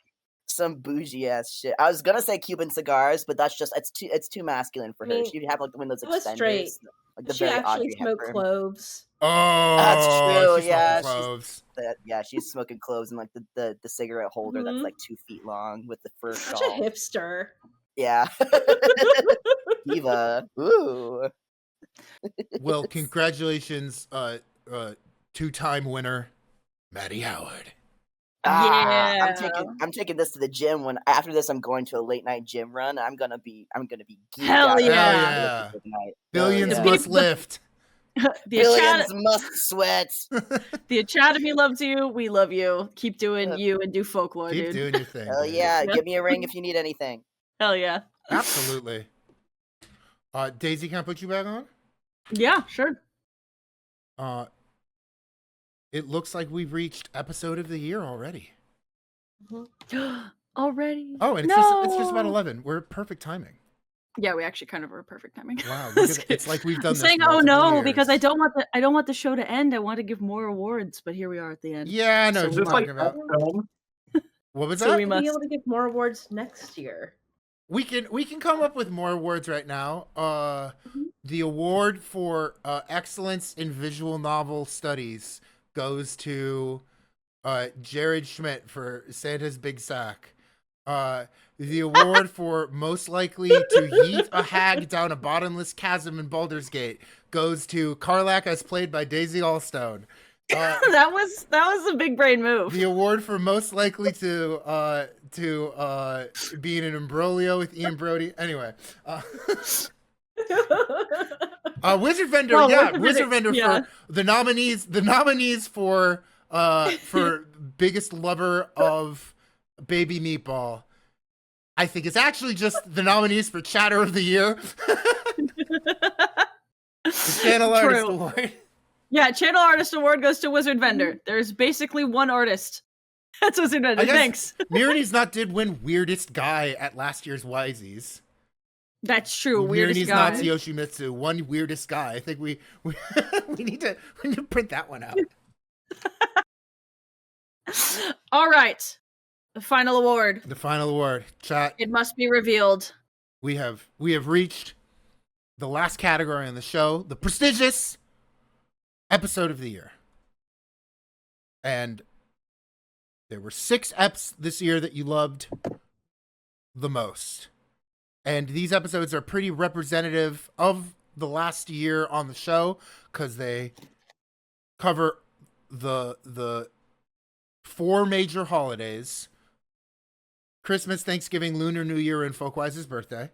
Speaker 7: some bougie ass shit. I was gonna say Cuban cigars, but that's just it's too masculine for her.
Speaker 4: I mean,
Speaker 7: She'd have like the windows
Speaker 4: it was
Speaker 7: extenders.
Speaker 4: straight.
Speaker 7: Like the
Speaker 4: She
Speaker 7: very
Speaker 4: actually
Speaker 7: Audrey
Speaker 4: smoked
Speaker 7: Hepburn.
Speaker 4: cloves.
Speaker 1: Oh,
Speaker 7: That's true,
Speaker 1: she's smoking
Speaker 7: yeah,
Speaker 1: cloves.
Speaker 7: Yeah, she's smoking cloves and like the cigarette holder that's
Speaker 4: Mhm.
Speaker 7: like 2 feet long with the fur
Speaker 4: Such
Speaker 7: shawl.
Speaker 4: a hipster.
Speaker 7: Yeah. Diva. Ooh.
Speaker 1: Well, congratulations, two-time winner, Maddie Howard.
Speaker 2: Yeah.
Speaker 7: I'm taking this to the gym when after this I'm going to a late night gym run. I'm gonna be geeked
Speaker 2: Hell
Speaker 7: out.
Speaker 2: yeah.
Speaker 1: Hell
Speaker 7: after
Speaker 1: yeah.
Speaker 7: this tonight.
Speaker 1: Billions
Speaker 7: Hell
Speaker 1: must lift.
Speaker 2: The
Speaker 7: Billions must sweat.
Speaker 2: The Achatemy loves you. We love you. Keep doing you and do folklore,
Speaker 1: Keep
Speaker 2: dude.
Speaker 1: doing your thing.
Speaker 7: Hell
Speaker 1: dude.
Speaker 7: yeah.
Speaker 2: Yeah.
Speaker 7: Give me a ring if you need anything.
Speaker 2: Hell yeah.
Speaker 1: Absolutely. Daisy, can I put you back on?
Speaker 2: Yeah, sure.
Speaker 1: It looks like we've reached episode of the year already.
Speaker 2: Already.
Speaker 1: Oh, and it's just about 11. We're perfect timing.
Speaker 2: Yeah, we actually kind of are perfect timing.
Speaker 1: Wow, look at, it's like we've done
Speaker 2: I'm
Speaker 1: this.
Speaker 2: saying, oh
Speaker 1: multiple
Speaker 2: no,
Speaker 1: years.
Speaker 2: because I don't want the show to end. I want to give more awards, but here we are at the end.
Speaker 1: Yeah, I know
Speaker 2: So
Speaker 1: what
Speaker 5: Is
Speaker 1: you're
Speaker 5: this like
Speaker 1: talking about.
Speaker 5: film?
Speaker 1: What was
Speaker 2: So
Speaker 1: that?
Speaker 2: we
Speaker 4: We'll
Speaker 2: must.
Speaker 4: be able to give more awards next year.
Speaker 1: We can come up with more awards right now. The award for excellence in visual novel studies goes to Jared Schmidt for Santa's Big Sack. The award for most likely to yeet a hag down a bottomless chasm in Baldur's Gate goes to Karlak, as played by Daisy Allstone.
Speaker 2: that was a big brain move.
Speaker 1: The award for most likely to be in an imbroglio with Ian Brody. Anyway, Wizard Vendor,
Speaker 2: Oh,
Speaker 1: yeah,
Speaker 2: Wizard
Speaker 1: Wizard
Speaker 2: Vendor,
Speaker 1: Vendor
Speaker 2: yeah.
Speaker 1: for the nominees for biggest lover of Baby Meatball. I think it's actually just the nominees for Chatter of the Year. The Channel Artist
Speaker 2: True.
Speaker 1: Award.
Speaker 2: Yeah, Channel Artist Award goes to Wizard Vendor. There's basically one artist. That's Wizard Vendor.
Speaker 1: I guess
Speaker 2: Thanks.
Speaker 1: Mirany's not did win Weirdest Guy at last year's Wiseys.
Speaker 2: That's true. Weirdest
Speaker 1: Mirany's
Speaker 2: guy.
Speaker 1: not Yoshimitsu. One Weirdest Guy. I think we need to print that one out.
Speaker 2: All right. The final award.
Speaker 1: The final award. Chat.
Speaker 2: It must be revealed.
Speaker 1: We have reached the last category on the show, the prestigious episode of the year. And there were 6 eps this year that you loved the most. And these episodes are pretty representative of the last year on the show because they cover the 4 major holidays: Christmas, Thanksgiving, Lunar New Year, and Folkwise's birthday,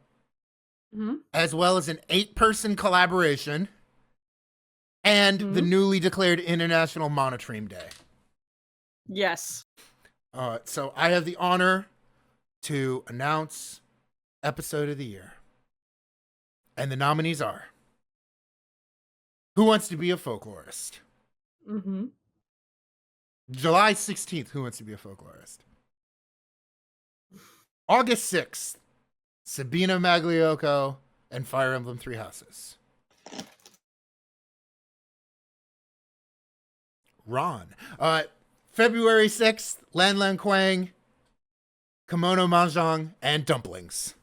Speaker 1: as well as an 8-person collaboration and the newly declared International Monotream Day.
Speaker 2: Yes.
Speaker 1: So I have the honor to announce episode of the year. And the nominees are Who Wants to Be a Folklorist? July 16th, Who Wants to Be a Folklorist? August 6th, Sabina Magliocco and Fire Emblem Three Houses. Ron. February 6th, Lan Lan Kuang, Kimono Mahjong, and Dumplings.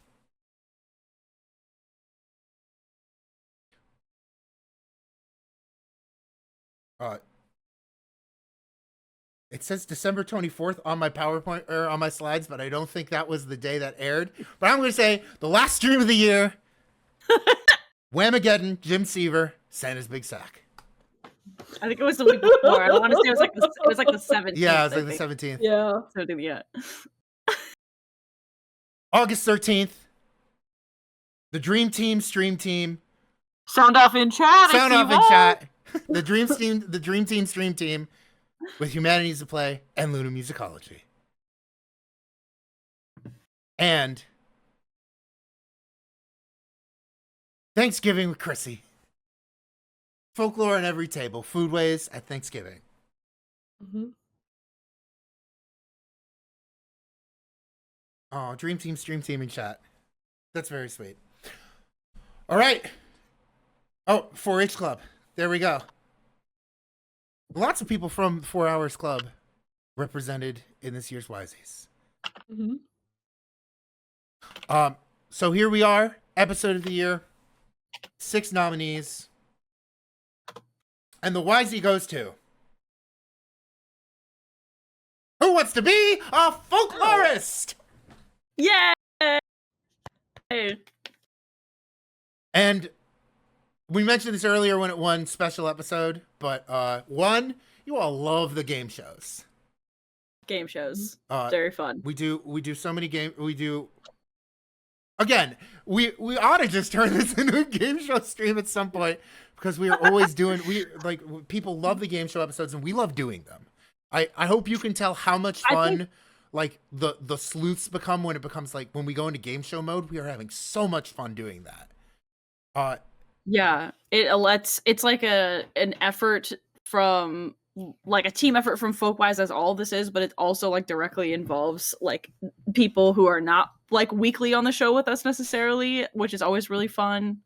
Speaker 1: It says December 24th on my PowerPoint or on my slides, but I don't think that was the day that aired. But I'm going to say the last stream of the year. Whamageddon, Jim Seaver, Santa's Big Sack.
Speaker 2: I think it was the week before. I want to say it was like the 17th.
Speaker 1: Yeah, it was like the 17th.
Speaker 4: Yeah.
Speaker 2: 17th, yeah.
Speaker 1: August 13th. The Dream Team Stream Team.
Speaker 2: Sound off in chat.
Speaker 1: Sound off in chat. The Dream Team Stream Team with Humanities to Play and Luna Musicology. And Thanksgiving with Chrissy. Folklore on every table. Foodways at Thanksgiving.
Speaker 4: Mm-hmm.
Speaker 1: Oh, Dream Team, Stream Team in chat. That's very sweet. All right. Oh, 4-H Club. There we go. Lots of people from 4 Hours Club represented in this year's Wiseys.
Speaker 4: Mm-hmm.
Speaker 1: So here we are, episode of the year. 6 nominees. And the Wisey goes to... Who wants to be a folklorist?
Speaker 2: Yay!
Speaker 1: And we mentioned this earlier when it won special episode, but one, you all love the game shows.
Speaker 2: Game shows. Very fun.
Speaker 1: We do so many games. We do. Again, we ought to just turn this into a game show stream at some point because we are always doing. People love the game show episodes and we love doing them. I hope you can tell how much fun like the sleuths become when it becomes like when we go into game show mode. We are having so much fun doing that.
Speaker 2: Yeah, it's like an effort from like a team effort from Folkwise, as all this is, but it also like directly involves like people who are not like weekly on the show with us necessarily, which is always really fun.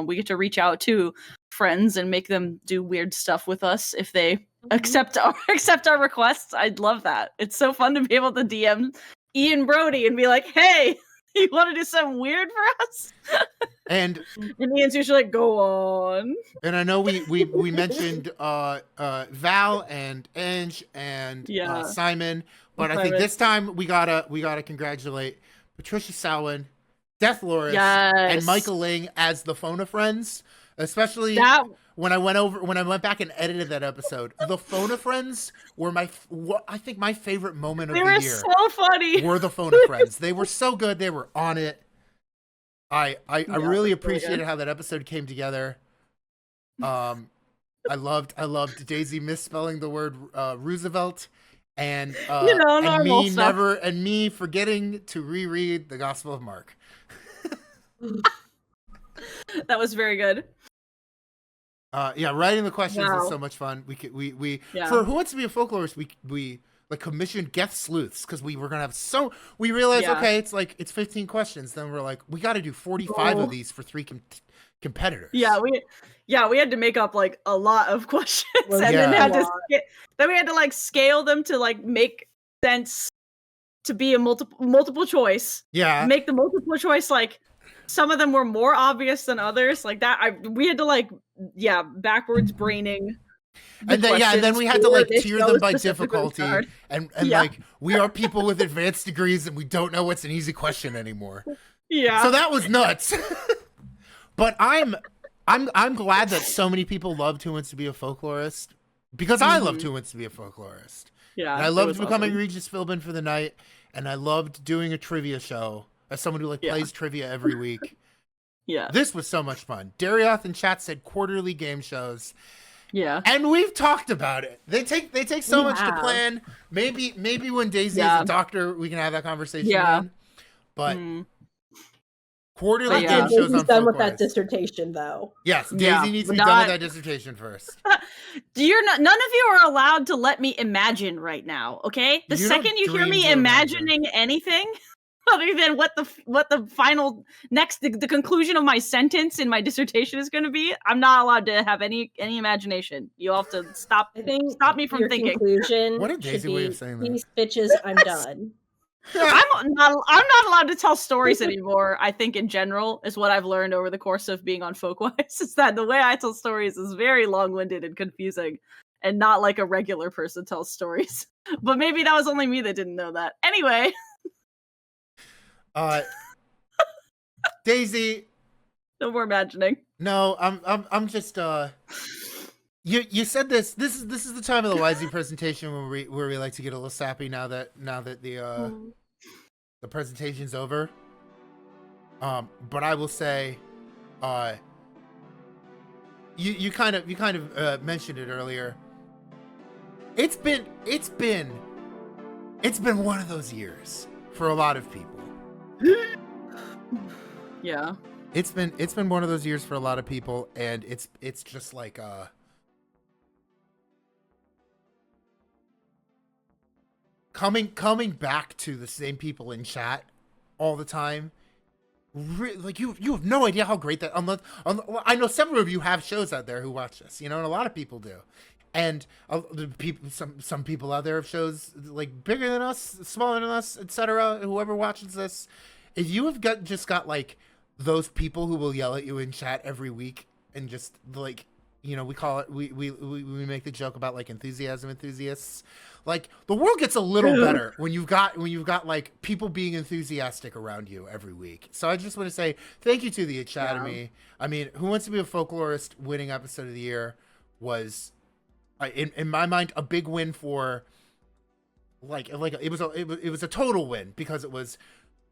Speaker 2: We get to reach out to friends and make them do weird stuff with us if they accept our requests. I'd love that. It's so fun to be able to DM Ian Brody and be like, hey, you want to do something weird for us?
Speaker 1: And
Speaker 2: Ian's usually like, go on.
Speaker 1: And I know we mentioned Val and Ange and Simon, but I think this time we gotta congratulate Patricia Samhain, Death Loris, and Michael Ling as the Phone Friends. Especially when I went back and edited that episode, the Phone Friends were I think my favorite moment of the year.
Speaker 2: They were so funny.
Speaker 1: Were the Phone Friends? They were so good. They were on it. I really appreciated how that episode came together. I loved Daisy misspelling the word Roosevelt and me forgetting to reread the Gospel of Mark.
Speaker 2: That was very good.
Speaker 1: Writing the questions is so much fun. For Who Wants to Be a Folklorist, we like commissioned guest sleuths because we were gonna have we realized it's 15 questions. Then we're like, we got to do 45 of these for 3 competitors.
Speaker 2: We had to make up like a lot of questions, then we had to like scale them to like make sense to be a multiple choice.
Speaker 1: Yeah,
Speaker 2: make the multiple choice like. Some of them were more obvious than others, like that. We had to like, backwards braining.
Speaker 1: And then we had to like tier them by difficulty. And like, we are people with advanced degrees and we don't know what's an easy question anymore.
Speaker 2: Yeah.
Speaker 1: So that was nuts. But I'm glad that so many people loved Who Wants to Be a Folklorist because I loved Who Wants to Be a Folklorist.
Speaker 2: Yeah.
Speaker 1: And I loved becoming Regis Philbin for the night, and I loved doing a trivia show. As someone who plays trivia every week.
Speaker 2: Yeah.
Speaker 1: This was so much fun. Darioth in chat said quarterly game shows.
Speaker 2: Yeah.
Speaker 1: And we've talked about it. They take so much to plan. Maybe when Daisy is a doctor, we can have that conversation again. But quarterly game shows on
Speaker 4: done with that dissertation though.
Speaker 1: Yes, Daisy needs to be done with that dissertation first.
Speaker 2: None of you are allowed to let me imagine right now, okay? The second you hear me imagining anything other than what the final the conclusion of my sentence in my dissertation is going to be, I'm not allowed to have any imagination. You have to stop me from thinking.
Speaker 4: Conclusion
Speaker 1: what a Daisy way of saying that.
Speaker 4: These bitches, I'm done.
Speaker 2: I'm not allowed to tell stories anymore. I think in general is what I've learned over the course of being on Folkwise is that the way I tell stories is very long-winded and confusing. and not like a regular person tells stories. But maybe that was only me that didn't know that. Anyway.
Speaker 1: Daisy.
Speaker 2: No more imagining.
Speaker 1: No, I'm just you said this. This is the time of the Wisey presentation where we like to get a little sappy now that the presentation's over. But I will say, you kind of mentioned it earlier. It's been one of those years for a lot of people.
Speaker 2: Yeah.
Speaker 1: It's been one of those years for a lot of people, and it's just like coming back to the same people in chat all the time. Like you have no idea how great that. Unless I know several of you have shows out there who watch this, and a lot of people do. And some people out there have shows like bigger than us, smaller than us, etc. Whoever watches this, if you have got like those people who will yell at you in chat every week and just like, we call it, we make the joke about like enthusiasm enthusiasts. Like the world gets a little better when you've got like people being enthusiastic around you every week. So I just want to say thank you to the Achatemy. Yeah. I mean, Who Wants to Be a Folklorist winning episode of the year was, in my mind, a big win for it was a total win, because it was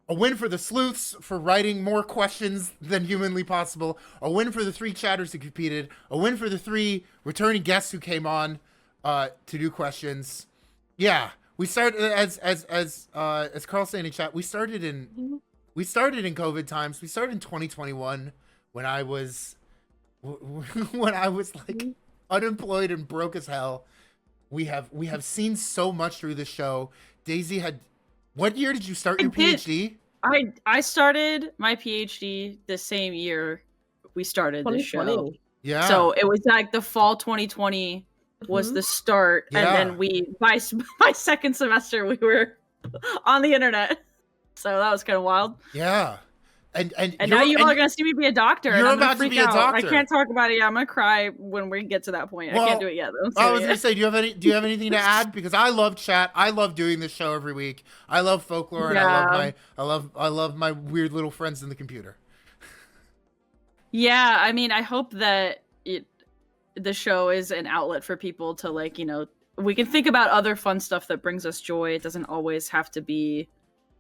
Speaker 1: a win for the sleuths for writing more questions than humanly possible, a win for the 3 chatters who competed, a win for the 3 returning guests who came on to do questions. Yeah, we started as Carl saying in chat. We started in COVID times. We started in 2021 when I was like unemployed and broke as hell. We have seen so much through the show. Daisy had. What year did you start your PhD?
Speaker 2: I started my PhD the same year we started the show.
Speaker 1: Yeah.
Speaker 2: So it was like the fall 2020 was the start, and then we by second semester we were on the internet. So that was kind of wild.
Speaker 1: Yeah. And
Speaker 2: now you all are gonna see me be a doctor.
Speaker 1: You're
Speaker 2: and I'm
Speaker 1: about to be a doctor.
Speaker 2: I can't talk about it yet. I'm gonna cry when we get to that point. I can't do it yet though.
Speaker 1: I was gonna say, do you have anything to add? Because I love chat. I love doing this show every week. I love folklore, and I love my weird little friends in the computer.
Speaker 2: Yeah, I mean, I hope that the show is an outlet for people to we can think about other fun stuff that brings us joy. It doesn't always have to be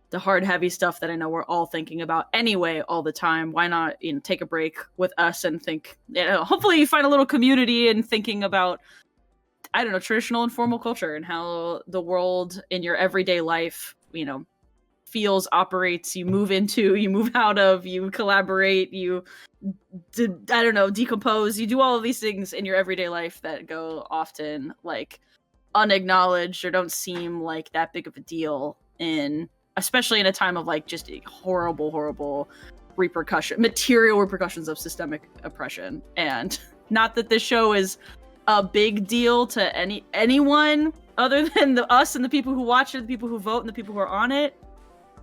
Speaker 2: the hard, heavy stuff that I know we're all thinking about anyway all the time. Why not, take a break with us and think, hopefully you find a little community in thinking about, I don't know, traditional and formal culture and how the world in your everyday life, feels, operates, you move into, you move out of, you collaborate, you, decompose, you do all of these things in your everyday life that go often unacknowledged or don't seem like that big of a deal especially in a time of just horrible material repercussions of systemic oppression. And not that this show is a big deal to anyone other than us and the people who watch it, the people who vote, and the people who are on it.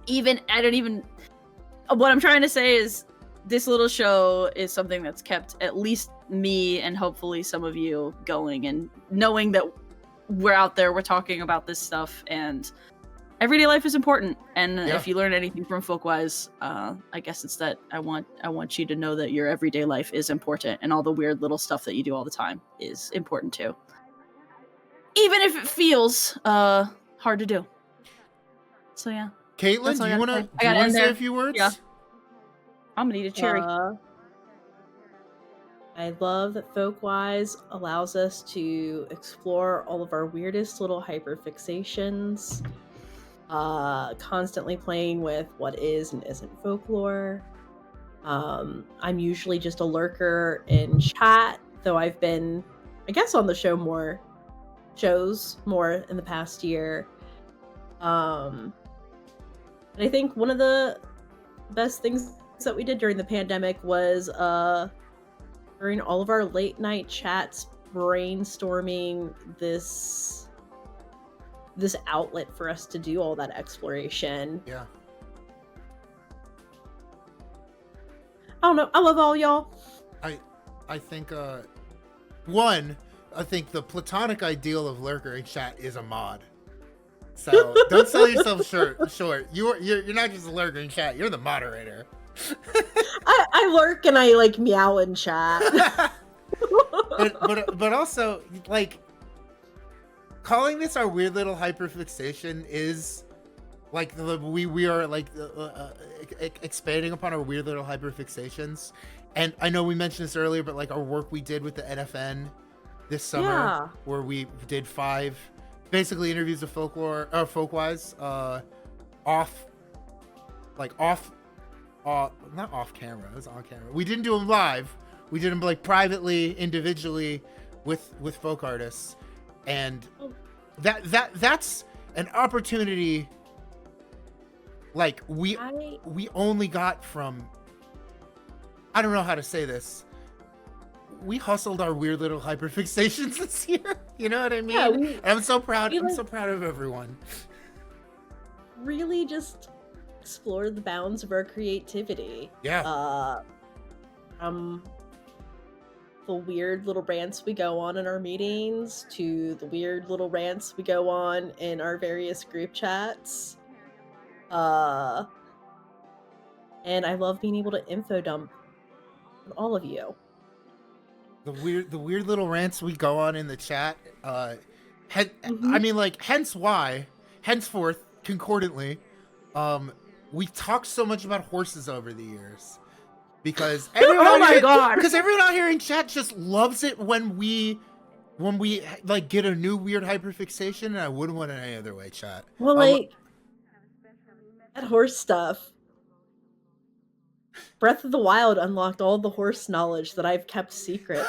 Speaker 2: What I'm trying to say is this little show is something that's kept at least me and hopefully some of you going, and knowing that we're out there, we're talking about this stuff, and everyday life is important. And if you learn anything from Folkwise, I guess it's that I want you to know that your everyday life is important, and all the weird little stuff that you do all the time is important too, even if it feels hard to do. So yeah.
Speaker 1: Kaitlyn, do you want to say a few words?
Speaker 2: Yeah. I'm gonna eat a cherry.
Speaker 4: I love that Folkwise allows us to explore all of our weirdest little hyperfixations, constantly playing with what is and isn't folklore. I'm usually just a lurker in chat, though I've been, I guess, on the show more in the past year. And I think one of the best things that we did during the pandemic was during all of our late night chats, brainstorming this outlet for us to do all that exploration.
Speaker 1: Yeah.
Speaker 4: I don't know. I love all y'all.
Speaker 1: I think one, I think the platonic ideal of lurker in chat is a mod. So don't sell yourself short. You're not just a lurker in chat. You're the moderator.
Speaker 4: I lurk and I like meow in chat.
Speaker 1: but also like calling this our weird little hyperfixation is like we are like expanding upon our weird little hyperfixations. And I know we mentioned this earlier, but like our work we did with the NFN this summer, where we did 5 basically interviews of Folkwise, not off camera. It was on camera. We didn't do them live. We did them like privately, individually, with folk artists, and that's an opportunity. Like we only got from. I don't know how to say this. We hustled our weird little hyperfixations this year. You know what I mean? Yeah, and I'm so proud. I'm so proud of everyone.
Speaker 4: Really, just explore the bounds of our creativity.
Speaker 1: Yeah.
Speaker 4: The weird little rants we go on in our meetings to the weird little rants we go on in our various group chats. And I love being able to info dump on all of you.
Speaker 1: The weird little rants we go on in the chat. I mean, like, henceforth, concordantly, we talked so much about horses over the years. Because everyone everyone out here in chat just loves it when we like get a new weird hyperfixation, and I wouldn't want it any other way, chat.
Speaker 4: Well, like that horse stuff. Breath of the Wild unlocked all the horse knowledge that I've kept secret.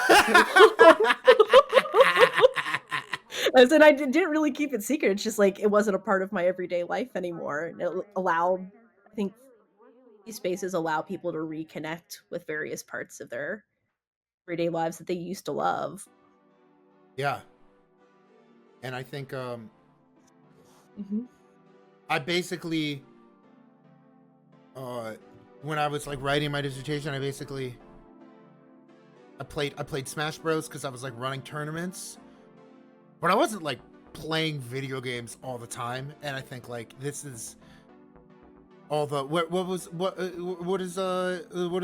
Speaker 4: As in, I didn't really keep it secret. It's just like it wasn't a part of my everyday life anymore. It allowed, I think, these spaces allow people to reconnect with various parts of their everyday lives that they used to love.
Speaker 1: Yeah. And I think I basically when I was like writing my dissertation, I played Smash Bros because I was like running tournaments, but I wasn't like playing video games all the time. And I think like this is all the what do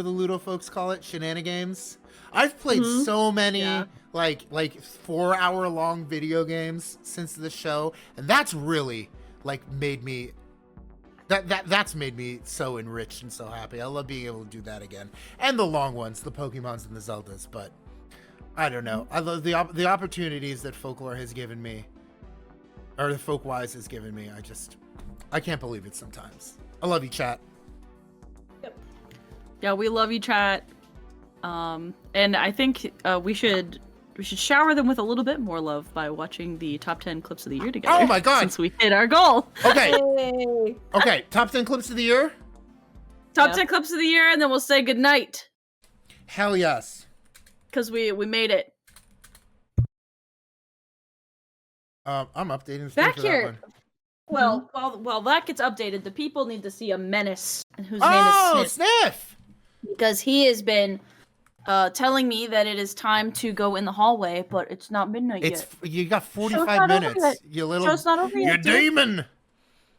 Speaker 1: the Ludo folks call it? Shenanigans. I've played so many like 4-hour long video games since the show, and that's really like made me that's made me so enriched and so happy. I love being able to do that again, and the long ones, the Pokemons and the Zeldas. But I don't know. I love the opportunities that Folklore has given me, or the Folkwise has given me. I can't believe it sometimes. I love you, chat.
Speaker 2: Yep. Yeah, we love you, chat. And I think we should shower them with a little bit more love by watching the top 10 clips of the year together.
Speaker 1: Oh my god!
Speaker 2: Since we hit our goal.
Speaker 1: Okay. Okay, top 10 clips of the year?
Speaker 2: Top 10 clips of the year, and then we'll say goodnight.
Speaker 1: Hell yes.
Speaker 2: Because we made it.
Speaker 1: I'm updating the
Speaker 2: back
Speaker 1: for
Speaker 2: here.
Speaker 1: That one.
Speaker 2: Well, that gets updated. The people need to see a menace whose name is
Speaker 1: Sniff.
Speaker 2: Because he has been telling me that it is time to go in the hallway, but it's not midnight yet.
Speaker 1: You got 45 minutes. You little.
Speaker 2: Show's not over yet.
Speaker 1: You demon.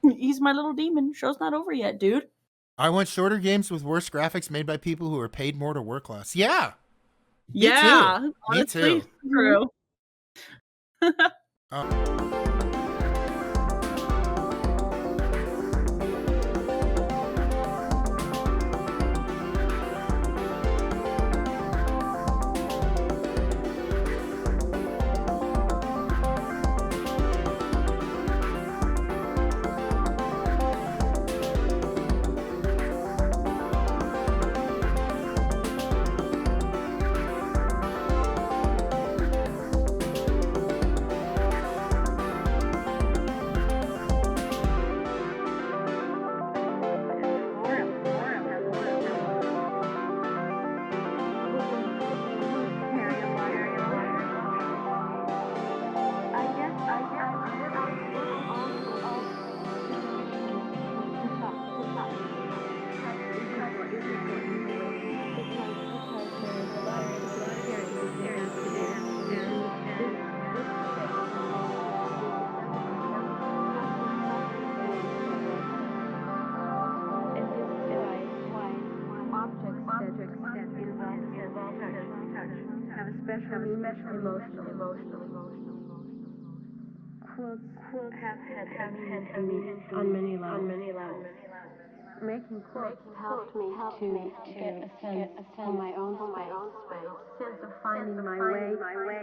Speaker 2: He's my little demon. Show's not over yet, dude.
Speaker 1: I want shorter games with worse graphics made by people who are paid more to work less. Yeah.
Speaker 2: Yeah.
Speaker 1: Me too.
Speaker 2: True.
Speaker 9: special meaning, emotional. Quilts have had meaning on many levels. Making quilts helped me to get a sense of my own space, sense of finding my way,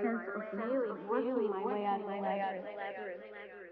Speaker 9: sense of really working my way out of the labyrinth.